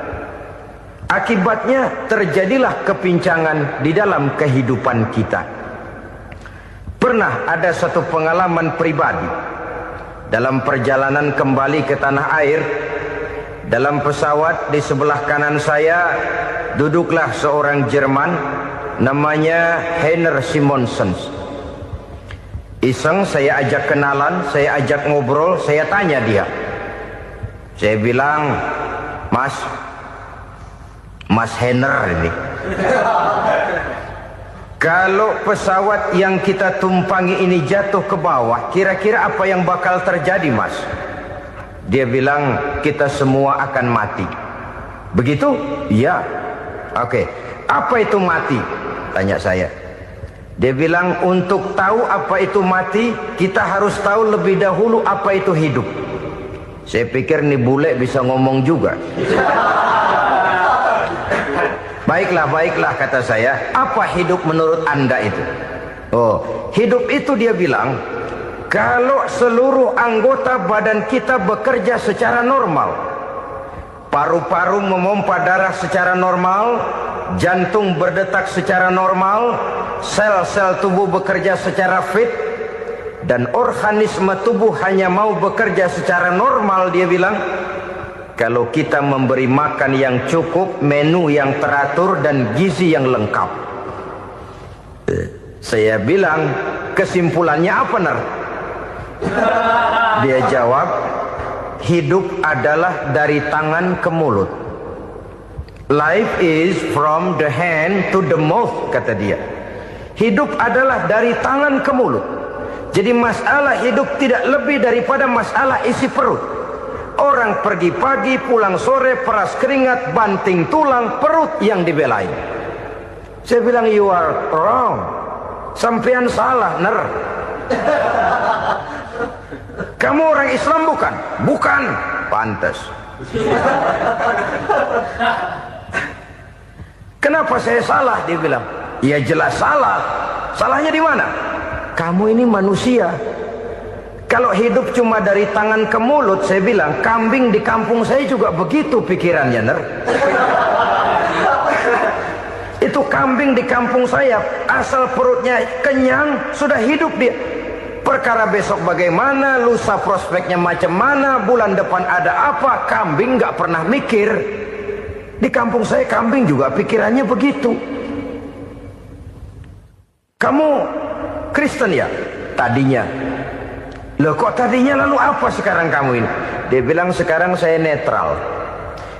Akibatnya terjadilah kepincangan di dalam kehidupan kita. Pernah ada satu pengalaman pribadi. Dalam perjalanan kembali ke tanah air, dalam pesawat di sebelah kanan saya duduklah seorang Jerman namanya Heiner Simonsen. Iseng saya ajak kenalan, saya ajak ngobrol, saya tanya dia. Saya bilang, Mas Heiner ini, kalau pesawat yang kita tumpangi ini jatuh ke bawah, kira-kira apa yang bakal terjadi, Mas? Dia bilang, kita semua akan mati. Begitu? Iya. Oke. Apa itu mati? Tanya saya. Dia bilang, untuk tahu apa itu mati, kita harus tahu lebih dahulu apa itu hidup. Saya pikir nih bule bisa ngomong juga. Baiklah kata saya. Apa hidup menurut Anda itu? Oh, hidup itu dia bilang, kalau seluruh anggota badan kita bekerja secara normal, paru-paru memompa darah secara normal, jantung berdetak secara normal, sel-sel tubuh bekerja secara fit, dan organisme tubuh hanya mau bekerja secara normal, dia bilang, kalau kita memberi makan yang cukup, menu yang teratur, dan gizi yang lengkap. Saya bilang, kesimpulannya apa, Ner? Dia jawab, hidup adalah dari tangan ke mulut. Life is from the hand to the mouth, kata dia. Hidup adalah dari tangan ke mulut. Jadi masalah hidup tidak lebih daripada masalah isi perut. Orang pergi pagi, pulang sore, peras keringat, banting tulang, perut yang dibelain. Saya bilang, you are wrong. Sampean salah, Ner. Kamu orang Islam bukan? Bukan. Pantas. Kenapa saya salah? Dia bilang, ya jelas salah. Salahnya di mana? Kamu ini manusia. Kalau hidup cuma dari tangan ke mulut, saya bilang, kambing di kampung saya juga begitu pikirannya, Ner. Itu kambing di kampung saya, asal perutnya kenyang, sudah hidup dia. Perkara besok bagaimana, lusa prospeknya macam mana, bulan depan ada apa, kambing nggak pernah mikir. Di kampung saya kambing juga pikirannya begitu. Kamu Kristen ya? Tadinya. Loh kok tadinya, lalu apa sekarang kamu ini? Dia bilang, sekarang saya netral.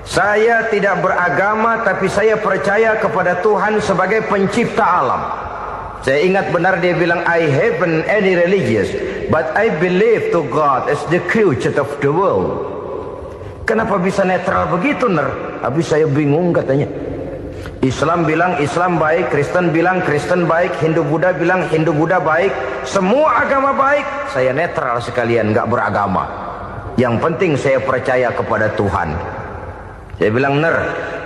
Saya tidak beragama, tapi saya percaya kepada Tuhan sebagai pencipta alam. Saya ingat benar dia bilang, I haven't any religious, but I believe to God as the creator of the world. Kenapa bisa netral begitu, Ner? Habis saya bingung katanya. Islam bilang Islam baik, Kristen bilang Kristen baik, Hindu Buddha bilang Hindu Buddha baik, semua agama baik. Saya netral sekalian, nggak beragama. Yang penting saya percaya kepada Tuhan. Saya bilang, Ner,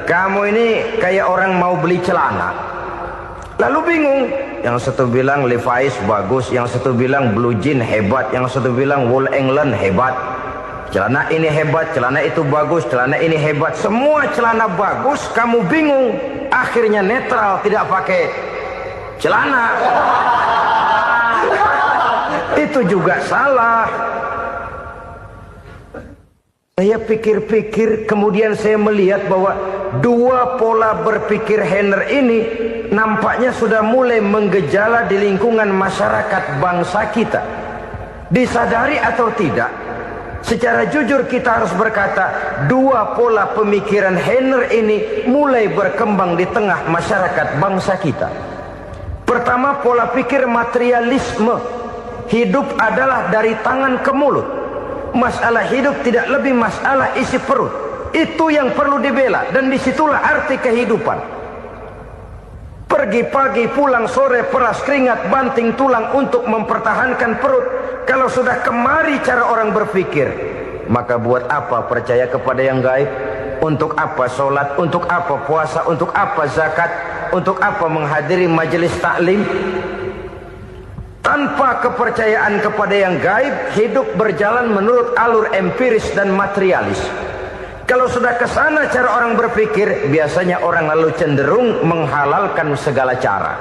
kamu ini kayak orang mau beli celana, lalu bingung. Yang satu bilang Levi's bagus, yang satu bilang Blue Jean hebat, yang satu bilang Wool England hebat. Celana ini hebat, celana itu bagus, celana ini hebat, semua celana bagus, kamu bingung. Akhirnya netral, tidak pakai celana. Itu juga salah. Saya pikir-pikir, kemudian saya melihat bahwa dua pola berpikir Heiner ini nampaknya sudah mulai menggejala di lingkungan masyarakat bangsa kita. Disadari atau tidak, secara jujur kita harus berkata, dua pola pemikiran Heiner ini mulai berkembang di tengah masyarakat bangsa kita. Pertama, pola pikir materialisme. Hidup adalah dari tangan ke mulut. Masalah hidup tidak lebih masalah isi perut. Itu yang perlu dibela, dan disitulah arti kehidupan. Pergi pagi pulang sore, peras keringat banting tulang untuk mempertahankan perut. Kalau sudah kemari cara orang berpikir, maka buat apa percaya kepada yang gaib? Untuk apa sholat? Untuk apa puasa? Untuk apa zakat? Untuk apa menghadiri majelis taklim? Tanpa kepercayaan kepada yang gaib, hidup berjalan menurut alur empiris dan materialis. Kalau sudah ke sana cara orang berpikir, biasanya orang lalu cenderung menghalalkan segala cara.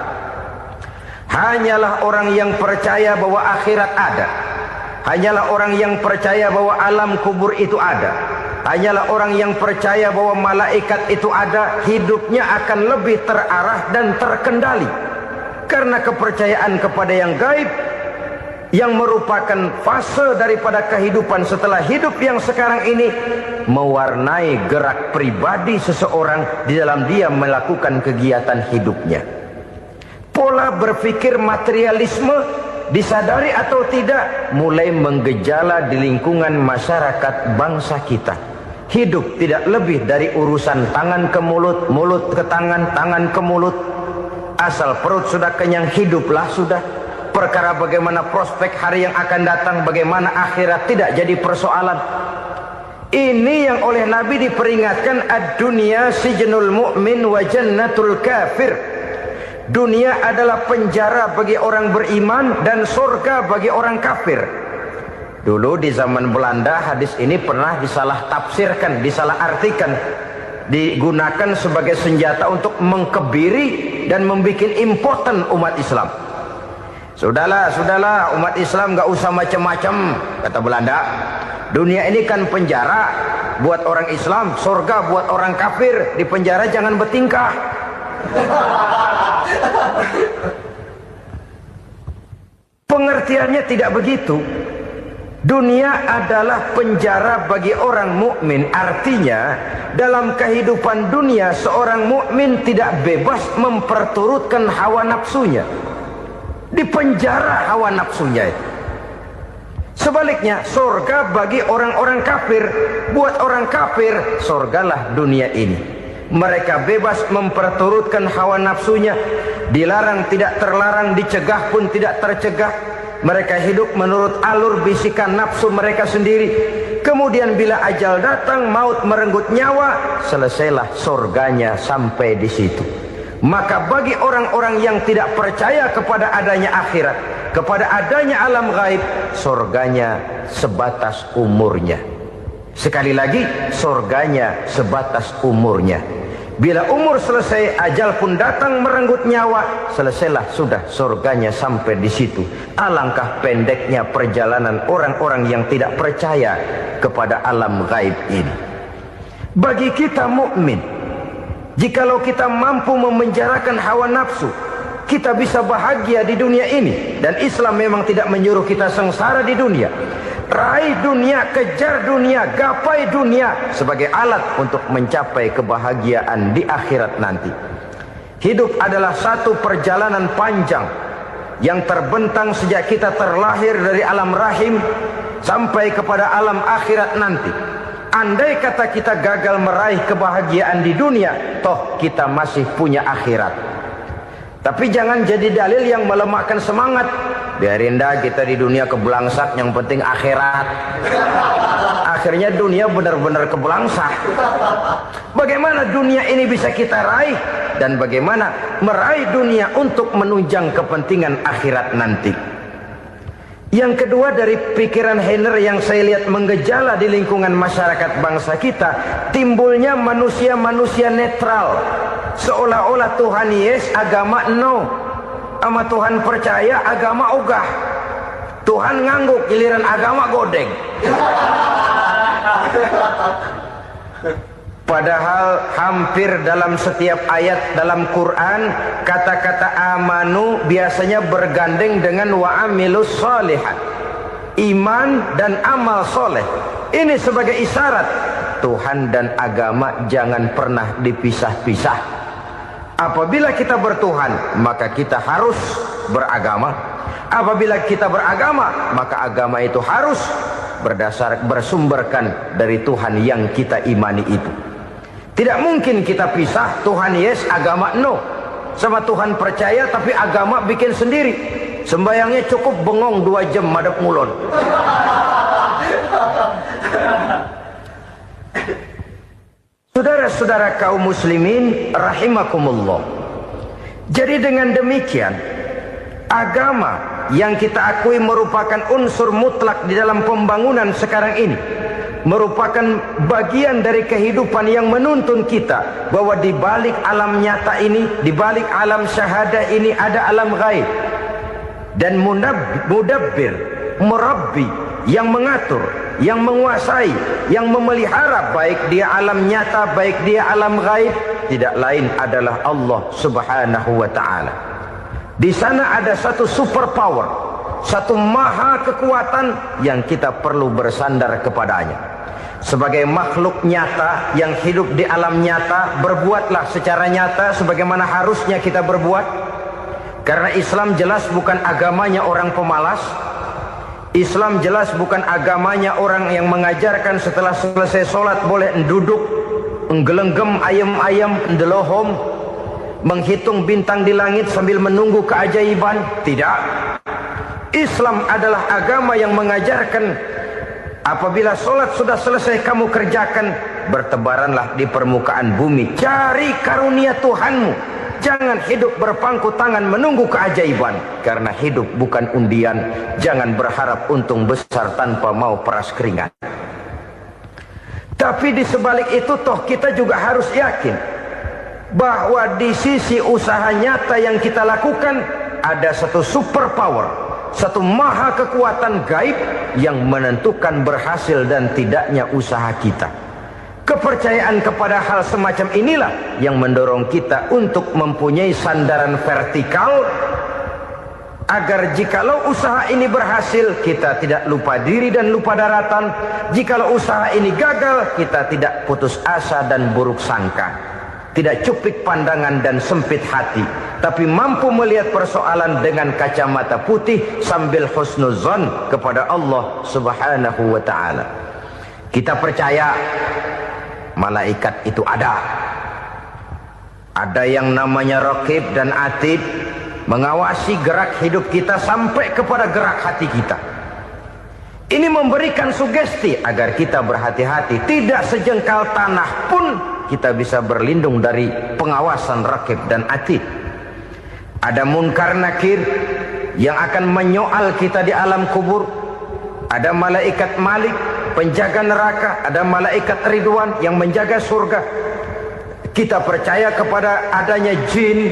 Hanyalah orang yang percaya bahwa akhirat ada. Hanyalah orang yang percaya bahwa alam kubur itu ada. Hanyalah orang yang percaya bahwa malaikat itu ada, hidupnya akan lebih terarah dan terkendali. Karena kepercayaan kepada yang gaib, yang merupakan fase daripada kehidupan setelah hidup yang sekarang ini, mewarnai gerak pribadi seseorang di dalam dia melakukan kegiatan hidupnya. Pola berpikir materialisme, disadari atau tidak, mulai menggejala di lingkungan masyarakat bangsa kita. Hidup tidak lebih dari urusan tangan ke mulut, mulut ke tangan, tangan ke mulut. Asal perut sudah kenyang, hiduplah sudah. Perkara bagaimana prospek hari yang akan datang, bagaimana akhirat, tidak jadi persoalan. Ini yang oleh Nabi diperingatkan, ad-dunya sijnul mu'min wa jannatul kafir. Dunia adalah penjara bagi orang beriman dan surga bagi orang kafir. Dulu di zaman Belanda hadis ini pernah disalah tafsirkan, disalah artikan, digunakan sebagai senjata untuk mengkebiri dan membuat impoten umat Islam. Sudahlah umat Islam gak usah macam-macam, kata Belanda. Dunia ini kan penjara buat orang Islam, surga buat orang kafir. Di penjara jangan bertingkah. Pengertiannya tidak begitu. Dunia adalah penjara bagi orang mukmin. Artinya dalam kehidupan dunia seorang mukmin tidak bebas memperturutkan hawa nafsunya. Di penjara hawa nafsunya itu. Sebaliknya surga bagi orang-orang kafir. Buat orang kafir surgalah dunia ini. Mereka bebas memperturutkan hawa nafsunya. Dilarang tidak terlarang, dicegah pun tidak tercegah. Mereka hidup menurut alur bisikan nafsu mereka sendiri. Kemudian bila ajal datang, maut merenggut nyawa, selesailah surganya sampai di situ. Maka bagi orang-orang yang tidak percaya kepada adanya akhirat, kepada adanya alam gaib, surganya sebatas umurnya. Sekali lagi, surganya sebatas umurnya. Bila umur selesai, ajal pun datang merenggut nyawa, selesailah sudah surganya sampai di situ. Alangkah pendeknya perjalanan orang-orang yang tidak percaya kepada alam gaib ini. Bagi kita mukmin, jikalau kita mampu memenjarakan hawa nafsu, kita bisa bahagia di dunia ini. Dan Islam memang tidak menyuruh kita sengsara di dunia. Raih dunia, kejar dunia, gapai dunia sebagai alat untuk mencapai kebahagiaan di akhirat nanti. Hidup adalah satu perjalanan panjang yang terbentang sejak kita terlahir dari alam rahim sampai kepada alam akhirat nanti. Andai kata kita gagal meraih kebahagiaan di dunia, toh kita masih punya akhirat. Tapi jangan jadi dalil yang melemahkan semangat. Biarin dah kita di dunia kebelangsak, yang penting akhirat. Akhirnya dunia benar-benar kebelangsak. Bagaimana dunia ini bisa kita raih, dan bagaimana meraih dunia untuk menunjang kepentingan akhirat nanti. Yang kedua, dari pikiran Heiner yang saya lihat menggejala di lingkungan masyarakat bangsa kita, timbulnya manusia-manusia netral. Seolah-olah Tuhan yes, agama no. Sama Tuhan percaya, agama ogah. Tuhan ngangguk, giliran agama godeng. Padahal hampir dalam setiap ayat dalam Quran, kata-kata amanu biasanya bergandeng dengan wa amilus sholihat. Iman dan amal soleh. Ini sebagai isyarat Tuhan dan agama jangan pernah dipisah-pisah. Apabila kita bertuhan, maka kita harus beragama. Apabila kita beragama, maka agama itu harus bersumberkan dari Tuhan yang kita imani itu. Tidak mungkin kita pisah, Tuhan yes, agama no. sama Tuhan percaya tapi agama bikin sendiri. Sembayangnya cukup bengong 2 jam madep ngulon. Saudara-saudara kaum muslimin rahimakumullah. Jadi dengan demikian, agama yang kita akui merupakan unsur mutlak di dalam pembangunan sekarang ini, merupakan bagian dari kehidupan yang menuntun kita bahwa di balik alam nyata ini, di balik alam syahadah ini ada alam gaib. Dan mudabbir, merabbi, yang mengatur, yang menguasai, yang memelihara baik dia alam nyata, baik dia alam gaib, tidak lain adalah Allah Subhanahu wa ta'ala. Di sana ada satu super power, satu maha kekuatan yang kita perlu bersandar kepadanya. Sebagai makhluk nyata yang hidup di alam nyata, berbuatlah secara nyata sebagaimana harusnya kita berbuat. Karena Islam jelas bukan agamanya orang pemalas. Islam jelas bukan agamanya orang yang mengajarkan setelah selesai sholat boleh duduk, nggelenggem ayam-ayam, ndelohom, menghitung bintang di langit sambil menunggu keajaiban. Tidak. Islam adalah agama yang mengajarkan apabila sholat sudah selesai kamu kerjakan, bertebaranlah di permukaan bumi, cari karunia Tuhanmu. Jangan hidup berpangku tangan menunggu keajaiban. Karena hidup bukan undian. Jangan berharap untung besar tanpa mau peras keringat. Tapi di sebalik itu toh kita juga harus yakin bahwa di sisi usaha nyata yang kita lakukan ada satu super power, satu maha kekuatan gaib yang menentukan berhasil dan tidaknya usaha kita. Kepercayaan kepada hal semacam inilah yang mendorong kita untuk mempunyai sandaran vertikal, agar jikalau usaha ini berhasil, kita tidak lupa diri dan lupa daratan. Jikalau usaha ini gagal, kita tidak putus asa dan buruk sangka, tidak cupik pandangan dan sempit hati, tapi mampu melihat persoalan dengan kacamata putih sambil husnuzon kepada Allah Subhanahu wa ta'ala. Kita percaya malaikat itu ada. Ada yang namanya raqib dan atid, mengawasi gerak hidup kita sampai kepada gerak hati kita. Ini memberikan sugesti agar kita berhati-hati. Tidak sejengkal tanah pun kita bisa berlindung dari pengawasan raqib dan atid. Ada munkar nakir yang akan menyoal kita di alam kubur. Ada malaikat Malik, penjaga neraka. Ada malaikat Ridwan yang menjaga surga. Kita percaya kepada adanya jin.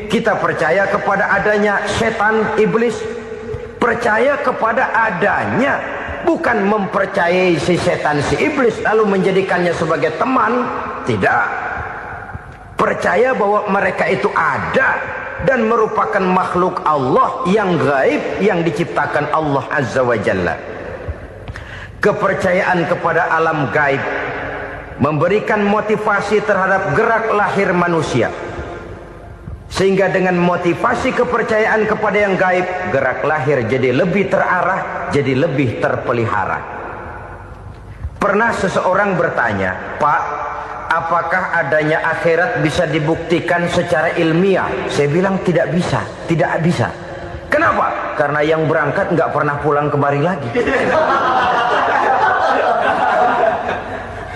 Kita percaya kepada adanya setan, iblis. Percaya kepada adanya, bukan mempercayai si setan, si iblis lalu menjadikannya sebagai teman. Tidak. Percaya bahwa mereka itu ada dan merupakan makhluk Allah yang gaib, yang diciptakan Allah Azza wa Jalla. Kepercayaan kepada alam gaib memberikan motivasi terhadap gerak lahir manusia, sehingga dengan motivasi kepercayaan kepada yang gaib, gerak lahir jadi lebih terarah, jadi lebih terpelihara. Pernah seseorang bertanya, "Pak, apakah adanya akhirat bisa dibuktikan secara ilmiah?" Saya bilang tidak bisa, tidak bisa. Kenapa? Karena yang berangkat nggak pernah pulang kemari lagi.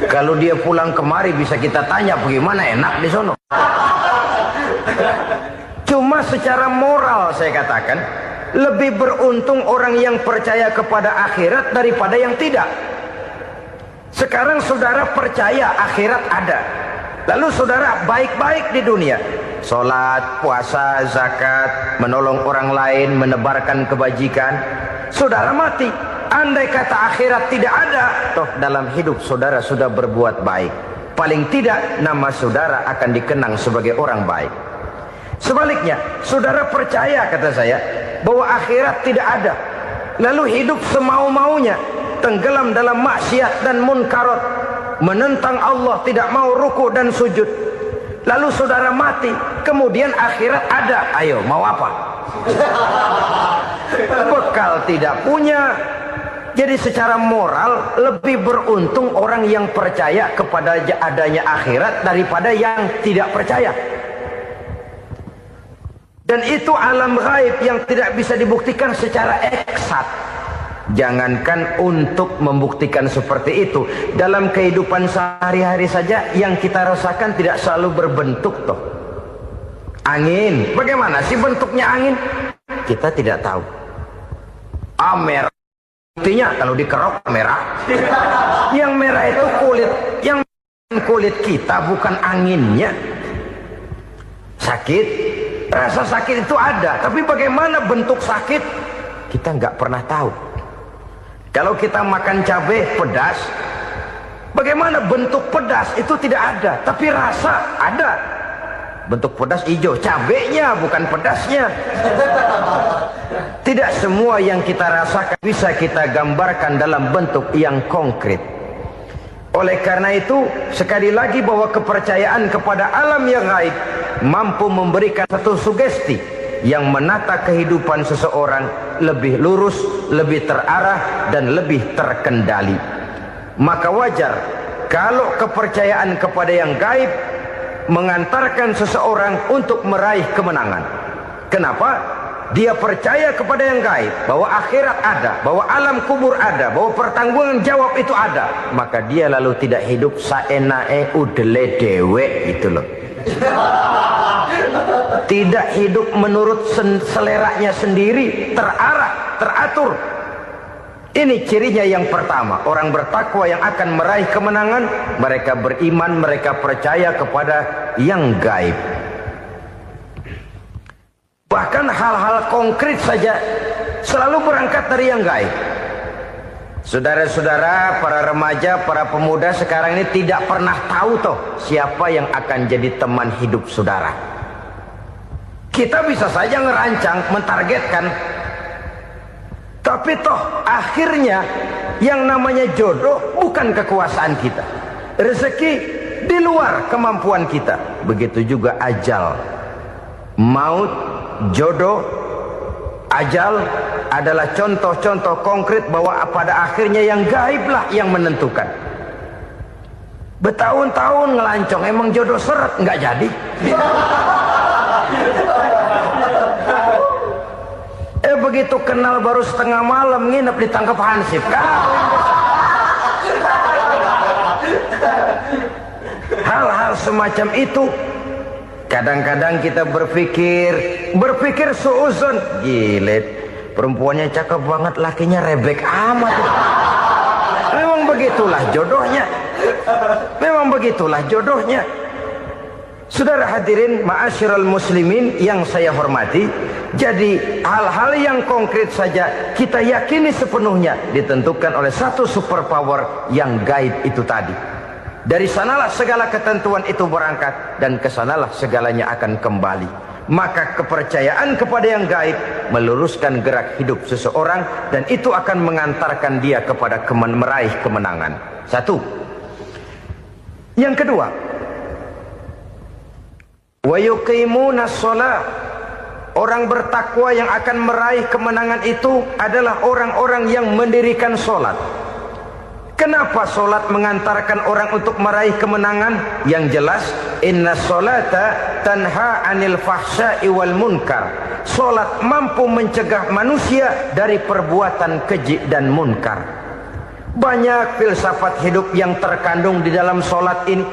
Kalau dia pulang kemari bisa kita tanya bagaimana enak di sono. Cuma secara moral saya katakan, lebih beruntung orang yang percaya kepada akhirat daripada yang tidak. Sekarang saudara percaya akhirat ada, lalu saudara baik-baik di dunia, sholat, puasa, zakat, menolong orang lain, menebarkan kebajikan. Saudara mati, andai kata akhirat tidak ada, toh dalam hidup saudara sudah berbuat baik. Paling tidak nama saudara akan dikenang sebagai orang baik. Sebaliknya, saudara percaya, kata saya, bahwa akhirat tidak ada, lalu hidup semau-maunya, tenggelam dalam maksiat dan munkarat, menentang Allah, tidak mau ruku dan sujud. Lalu saudara mati, kemudian akhirat ada. Ayo, mau apa? Bekal tidak punya. Jadi secara moral lebih beruntung orang yang percaya kepada adanya akhirat daripada yang tidak percaya. Dan itu alam gaib yang tidak bisa dibuktikan secara eksat. Jangankan untuk membuktikan seperti itu, dalam kehidupan sehari-hari saja yang kita rasakan tidak selalu berbentuk toh. Angin, bagaimana sih bentuknya angin? Kita tidak tahu. Merah, buktinya kalau dikerok merah. Yang merah itu kulit, yang kulit kita bukan anginnya. Sakit, rasa sakit itu ada, tapi bagaimana bentuk sakit kita nggak pernah tahu. Kalau kita makan cabai pedas, bagaimana bentuk pedas itu tidak ada, tapi rasa ada. Bentuk pedas hijau, cabenya bukan pedasnya. Tidak semua yang kita rasakan bisa kita gambarkan dalam bentuk yang konkret. Oleh karena itu, sekali lagi bahwa kepercayaan kepada alam yang gaib mampu memberikan satu sugesti yang menata kehidupan seseorang lebih lurus, lebih terarah, dan lebih terkendali. Maka wajar kalau kepercayaan kepada yang gaib mengantarkan seseorang untuk meraih kemenangan. Kenapa? Dia percaya kepada yang gaib, bahwa akhirat ada, bahwa alam kubur ada, bahwa pertanggungan jawab itu ada. Maka dia lalu tidak hidup saenae udele dewe, itu loh. Tidak hidup menurut seleranya sendiri, terarah, teratur. Ini cirinya yang pertama. Orang bertakwa yang akan meraih kemenangan, mereka beriman, mereka percaya kepada yang gaib. Bahkan hal-hal konkret saja selalu berangkat dari yang gaib. Saudara-saudara, para remaja, para pemuda sekarang ini tidak pernah tahu toh siapa yang akan jadi teman hidup saudara. Kita bisa saja ngerancang, mentargetkan, tapi toh akhirnya yang namanya jodoh bukan kekuasaan kita. Rezeki di luar kemampuan kita. Begitu juga ajal, maut, jodoh, ajal adalah contoh-contoh konkret bahwa pada akhirnya yang gaiblah yang menentukan. Bertahun-tahun ngelancong, emang jodoh seret nggak jadi. Begitu kenal baru setengah malam nginep ditangkap hansip. Hal-hal semacam itu kadang-kadang kita berpikir suuzon, gilet, perempuannya cakep banget, lakinya rebek amat. Memang begitulah jodohnya. Memang begitulah jodohnya. Saudara hadirin ma'asyiral muslimin yang saya hormati, jadi hal-hal yang konkret saja kita yakini sepenuhnya ditentukan oleh satu superpower yang gaib itu tadi. Dari sanalah segala ketentuan itu berangkat, dan kesanalah segalanya akan kembali. Maka kepercayaan kepada yang gaib meluruskan gerak hidup seseorang, dan itu akan mengantarkan dia kepada meraih kemenangan. Satu. Yang kedua, wa yuqimuna shalah. Orang bertakwa yang akan meraih kemenangan itu adalah orang-orang yang mendirikan sholat. Kenapa sholat mengantarkan orang untuk meraih kemenangan? Yang jelas, inna sholata tanha anil fahsya'i wal munkar. Sholat mampu mencegah manusia dari perbuatan keji dan munkar. Banyak filsafat hidup yang terkandung di dalam sholat ini.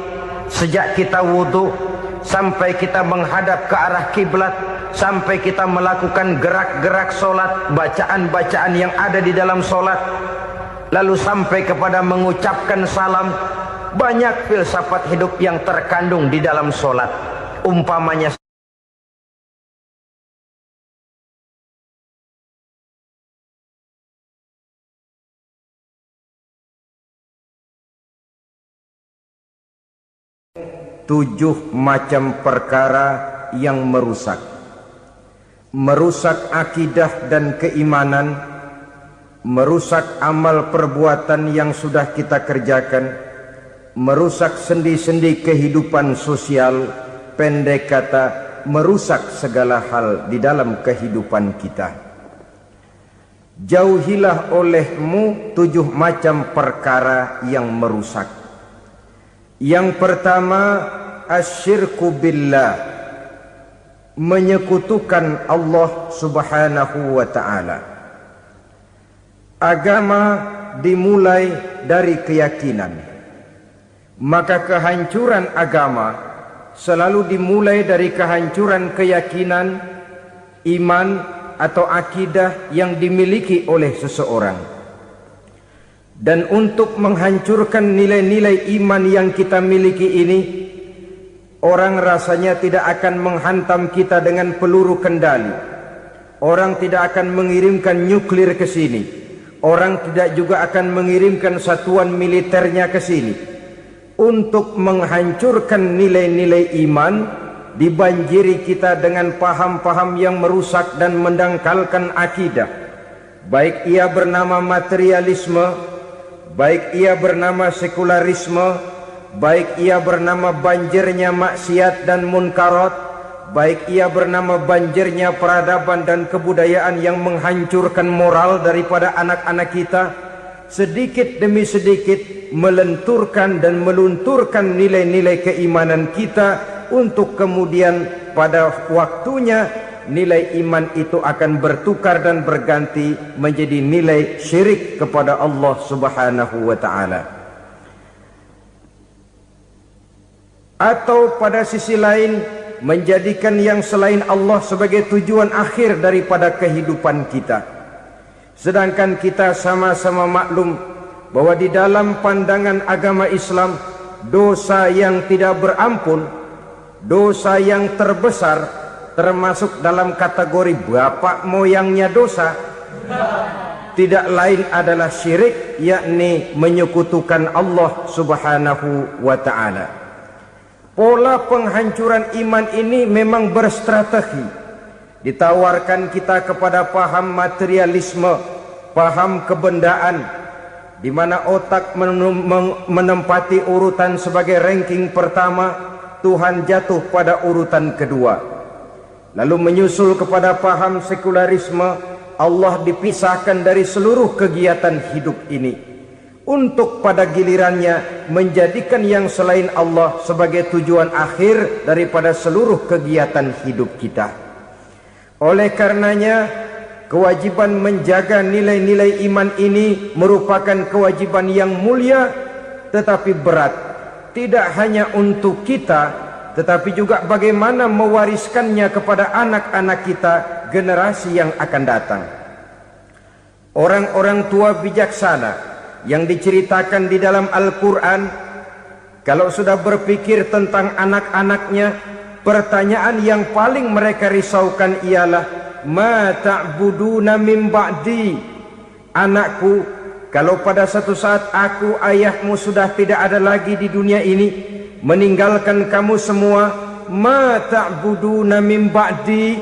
Sejak kita wudhu, sampai kita menghadap ke arah kiblat, sampai kita melakukan gerak-gerak sholat, bacaan-bacaan yang ada di dalam sholat, lalu sampai kepada mengucapkan salam. Banyak filsafat hidup yang terkandung di dalam sholat. Umpamanya tujuh macam perkara yang merusak akidah dan keimanan, merusak amal perbuatan yang sudah kita kerjakan, merusak sendi-sendi kehidupan sosial, pendek kata merusak segala hal di dalam kehidupan kita. Jauhilah olehmu tujuh macam perkara yang merusak. Yang pertama, asyirku billah, menyekutukan Allah Subhanahu wa ta'ala. Agama dimulai dari keyakinan, maka kehancuran agama selalu dimulai dari kehancuran keyakinan, iman atau akidah yang dimiliki oleh seseorang. Dan untuk menghancurkan nilai-nilai iman yang kita miliki ini, orang rasanya tidak akan menghantam kita dengan peluru kendali. Orang tidak akan mengirimkan nuklir ke sini. Orang tidak juga akan mengirimkan satuan militernya ke sini untuk menghancurkan nilai-nilai iman. Dibanjiri kita dengan paham-paham yang merusak dan mendangkalkan akidah, baik ia bernama materialisme, baik ia bernama sekularisme, baik ia bernama banjirnya maksiat dan munkarat, baik ia bernama banjirnya peradaban dan kebudayaan yang menghancurkan moral daripada anak-anak kita. Sedikit demi sedikit melenturkan dan melunturkan nilai-nilai keimanan kita, untuk kemudian pada waktunya nilai iman itu akan bertukar dan berganti menjadi nilai syirik kepada Allah Subhanahu wa ta'ala. Atau pada sisi lain menjadikan yang selain Allah sebagai tujuan akhir daripada kehidupan kita. Sedangkan kita sama-sama maklum bahwa di dalam pandangan agama Islam, dosa yang tidak berampun, dosa yang terbesar, termasuk dalam kategori bapak moyangnya dosa, tidak lain adalah syirik, yakni menyekutukan Allah Subhanahu wa ta'ala. Pola penghancuran iman ini memang berstrategi. Ditawarkan kita kepada paham materialisme, paham kebendaan, di mana otak menempati urutan sebagai ranking pertama, Tuhan jatuh pada urutan kedua. Lalu menyusul kepada paham sekularisme, Allah dipisahkan dari seluruh kegiatan hidup ini, untuk pada gilirannya menjadikan yang selain Allah sebagai tujuan akhir daripada seluruh kegiatan hidup kita. Oleh karenanya, kewajiban menjaga nilai-nilai iman ini merupakan kewajiban yang mulia tetapi berat. Tidak hanya untuk kita, tetapi juga bagaimana mewariskannya kepada anak-anak kita, generasi yang akan datang. Orang-orang tua bijaksana yang diceritakan di dalam Al-Quran, kalau sudah berpikir tentang anak-anaknya, pertanyaan yang paling mereka risaukan ialah, ma ta'buduna min ba'di. Anakku, kalau pada satu saat aku, ayahmu sudah tidak ada lagi di dunia ini, meninggalkan kamu semua, ma ta'buduna min ba'di,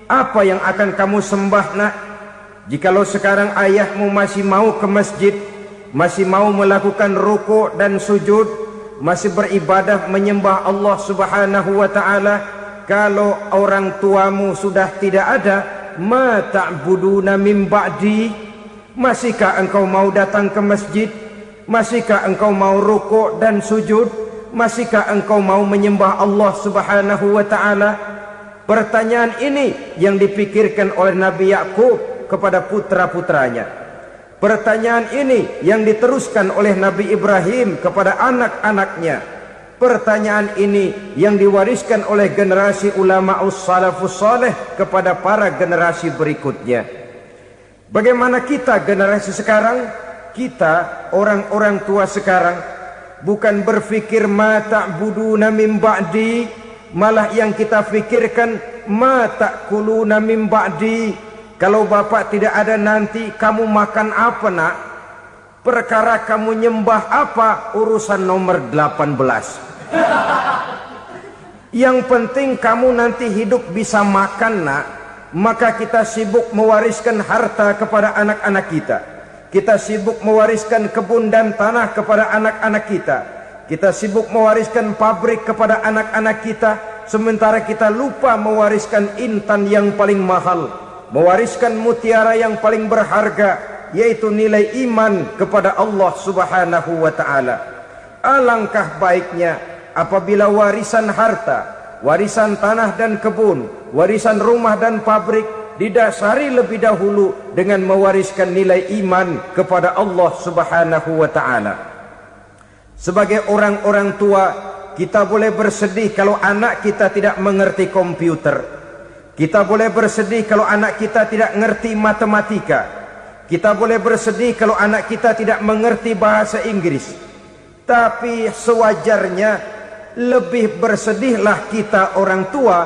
apa yang akan kamu sembah nak? Jikalau sekarang ayahmu masih mau ke masjid, masih mau melakukan rukuk dan sujud, masih beribadah menyembah Allah Subhanahu wa ta'ala, kalau orang tuamu sudah tidak ada, ma ta'buduna min ba'di, masihkah engkau mau datang ke masjid? Masihkah engkau mau rukuk dan sujud? Masihkah engkau mau menyembah Allah Subhanahu wa ta'ala? Pertanyaan ini yang dipikirkan oleh Nabi Yakub kepada putra-putranya. Pertanyaan ini yang diteruskan oleh Nabi Ibrahim kepada anak-anaknya. Pertanyaan ini yang diwariskan oleh generasi ulama'us salafus saleh kepada para generasi berikutnya. Bagaimana kita generasi sekarang? Kita orang-orang tua sekarang bukan berfikir ma ta'buduna min ba'di, malah yang kita fikirkan ma ta'kuluna min ba'di. Kalau bapak tidak ada nanti kamu makan apa nak? Perkara kamu nyembah apa urusan nomor 18. Yang penting kamu nanti hidup bisa makan nak. Maka kita sibuk mewariskan harta kepada anak-anak kita. Kita sibuk mewariskan kebun dan tanah kepada anak-anak kita. Kita sibuk mewariskan pabrik kepada anak-anak kita, sementara kita lupa mewariskan intan yang paling mahal, mewariskan mutiara yang paling berharga, yaitu nilai iman kepada Allah Subhanahu wa ta'ala. Alangkah baiknya apabila warisan harta, warisan tanah dan kebun, warisan rumah dan pabrik, didasari lebih dahulu dengan mewariskan nilai iman kepada Allah Subhanahu wa ta'ala. Sebagai orang-orang tua, kita boleh bersedih kalau anak kita tidak mengerti komputer. Kita boleh bersedih kalau anak kita tidak mengerti matematika. Kita boleh bersedih kalau anak kita tidak mengerti bahasa Inggris. Tapi sewajarnya lebih bersedihlah kita orang tua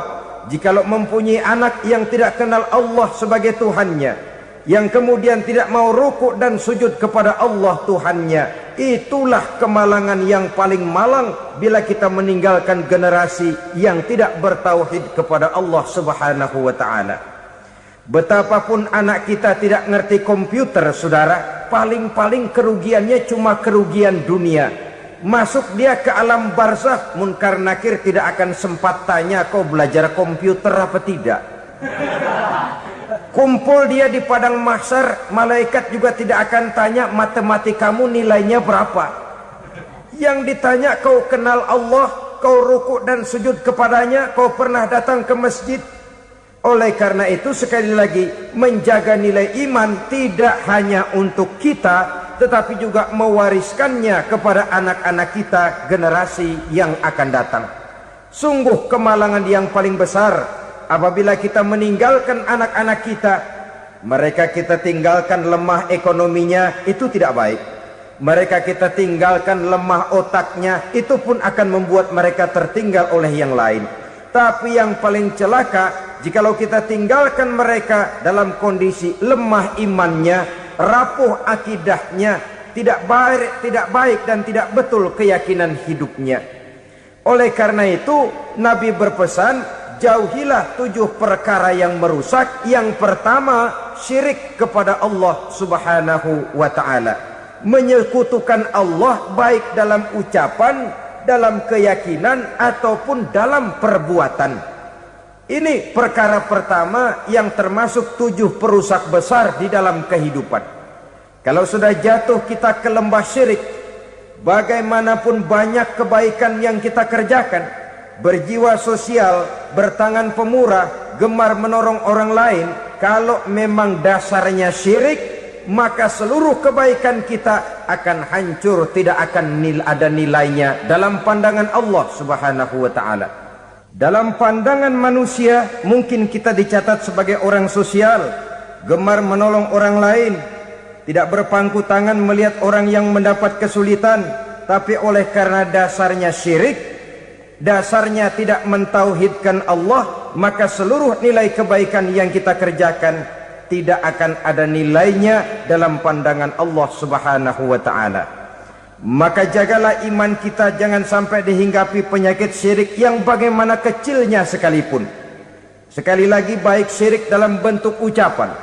jikalau mempunyai anak yang tidak kenal Allah sebagai Tuhannya, yang kemudian tidak mau rukuk dan sujud kepada Allah Tuhannya. Itulah kemalangan yang paling malang bila kita meninggalkan generasi yang tidak bertauhid kepada Allah Subhanahu wa ta'ala. Betapapun anak kita tidak ngerti komputer, saudara, paling-paling kerugiannya cuma kerugian dunia. Masuk dia ke alam barzakh, munkar nakir tidak akan sempat tanya kau belajar komputer apa tidak. Kumpul dia di padang mahsyar, malaikat juga tidak akan tanya matematikamu nilainya berapa. Yang ditanya kau kenal Allah, kau rukuk dan sujud kepadanya, kau pernah datang ke masjid. Oleh karena itu sekali lagi, menjaga nilai iman tidak hanya untuk kita, tetapi juga mewariskannya kepada anak-anak kita, generasi yang akan datang. Sungguh kemalangan yang paling besar apabila kita meninggalkan anak-anak kita. Mereka kita tinggalkan lemah ekonominya, itu tidak baik. Mereka kita tinggalkan lemah otaknya, itu pun akan membuat mereka tertinggal oleh yang lain. Tapi yang paling celaka, jikalau kita tinggalkan mereka dalam kondisi lemah imannya, rapuh akidahnya, tidak baik dan tidak betul keyakinan hidupnya. Oleh karena itu Nabi berpesan, jauhilah 7 perkara yang merusak. Yang pertama, syirik kepada Allah Subhanahu wa ta'ala, menyekutukan Allah baik dalam ucapan, dalam keyakinan ataupun dalam perbuatan. Ini perkara pertama yang termasuk 7 perusak besar di dalam kehidupan. Kalau sudah jatuh kita ke lembah syirik, bagaimanapun banyak kebaikan yang kita kerjakan, berjiwa sosial, bertangan pemurah, gemar menolong orang lain, kalau memang dasarnya syirik, maka seluruh kebaikan kita akan hancur, tidak akan ada nilainya dalam pandangan Allah Subhanahu wa ta'ala. Dalam pandangan manusia mungkin kita dicatat sebagai orang sosial, gemar menolong orang lain, tidak berpangku tangan melihat orang yang mendapat kesulitan. Tapi oleh karena dasarnya syirik, dasarnya tidak mentauhidkan Allah, maka seluruh nilai kebaikan yang kita kerjakan tidak akan ada nilainya dalam pandangan Allah Subhanahu wa ta'ala. Maka jagalah iman kita jangan sampai dihinggapi penyakit syirik yang bagaimana kecilnya sekalipun. Sekali lagi, baik syirik dalam bentuk ucapan,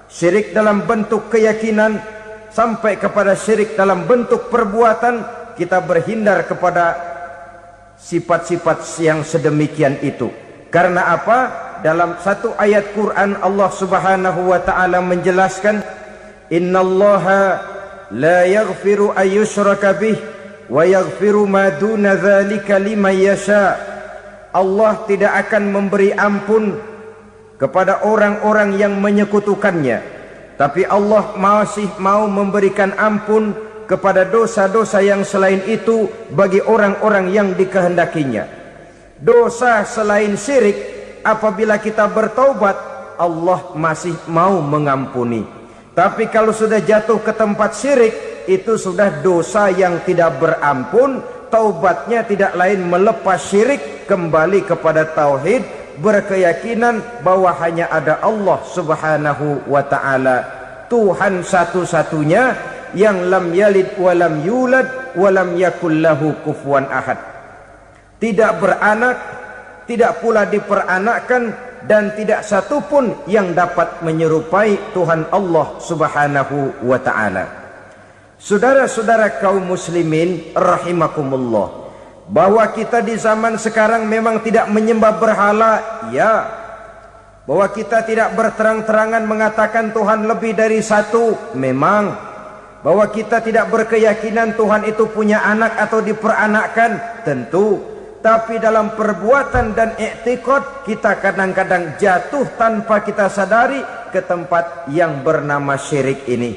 syirik dalam bentuk keyakinan, sampai kepada syirik dalam bentuk perbuatan, kita berhindar kepada sifat-sifat yang sedemikian itu. Karena apa? Dalam satu ayat Quran Allah Subhanahu wa ta'ala menjelaskan, innallaha la yaghfiru ayyushraka bih wa yaghfiru ma duna dzalika liman yasha. Allah tidak akan memberi ampun kepada orang-orang yang menyekutukannya, tapi Allah masih mau memberikan ampun kepada dosa-dosa yang selain itu bagi orang-orang yang dikehendakinya. Dosa selain syirik, apabila kita bertaubat, Allah masih mau mengampuni. Tapi kalau sudah jatuh ke tempat syirik, itu sudah dosa yang tidak berampun. Taubatnya tidak lain melepas syirik, kembali kepada tauhid, berkeyakinan bahwa hanya ada Allah Subhanahu wa ta'ala, Tuhan satu-satunya, yang lam yalid walam yulad walam yakul lahu kufuwan ahad. Tidak beranak, tidak pula diperanakkan, dan tidak satupun yang dapat menyerupai Tuhan Allah Subhanahu wa ta'ala. Saudara-saudara kaum muslimin rahimakumullah, bahwa kita di zaman sekarang memang tidak menyembah berhala, ya. Bahwa kita tidak berterang-terangan mengatakan Tuhan lebih dari satu, memang. Bahwa kita tidak berkeyakinan Tuhan itu punya anak atau diperanakkan, tentu. tapi dalam perbuatan dan i'tiqad kita kadang-kadang jatuh tanpa kita sadari ke tempat yang bernama syirik ini.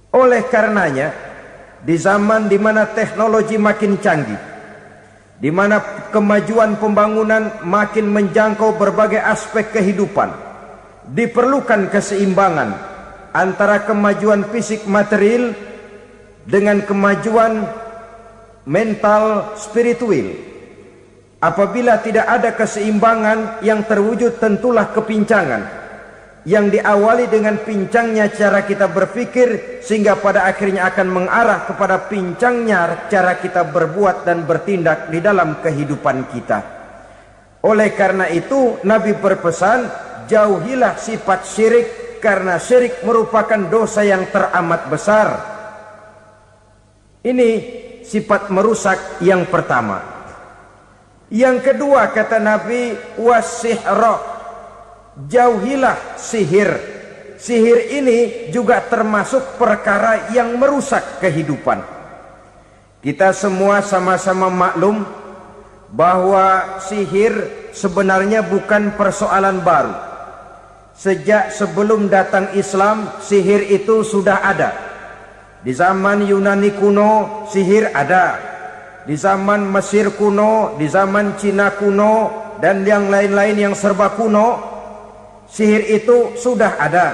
Oleh karenanya, di zaman di mana teknologi makin canggih, di mana kemajuan pembangunan makin menjangkau berbagai aspek kehidupan, diperlukan keseimbangan antara kemajuan fisik material dengan kemajuan mental spiritual. Apabila tidak ada keseimbangan yang terwujud, tentulah kepincangan yang diawali dengan pincangnya cara kita berpikir, sehingga pada akhirnya akan mengarah kepada pincangnya cara kita berbuat dan bertindak di dalam kehidupan kita. Oleh karena itu Nabi berpesan, jauhilah sifat syirik, karena syirik merupakan dosa yang teramat besar. Ini sifat merusak yang pertama. Yang kedua, kata Nabi, wasihra, jauhilah sihir. Sihir ini juga termasuk perkara yang merusak kehidupan. Kita semua sama-sama maklum bahwa sihir sebenarnya bukan persoalan baru. Sejak sebelum datang Islam, sihir itu sudah ada. Di zaman Yunani kuno, sihir ada. Di zaman Mesir kuno, di zaman Cina kuno, dan yang lain-lain yang serba kuno, sihir itu sudah ada.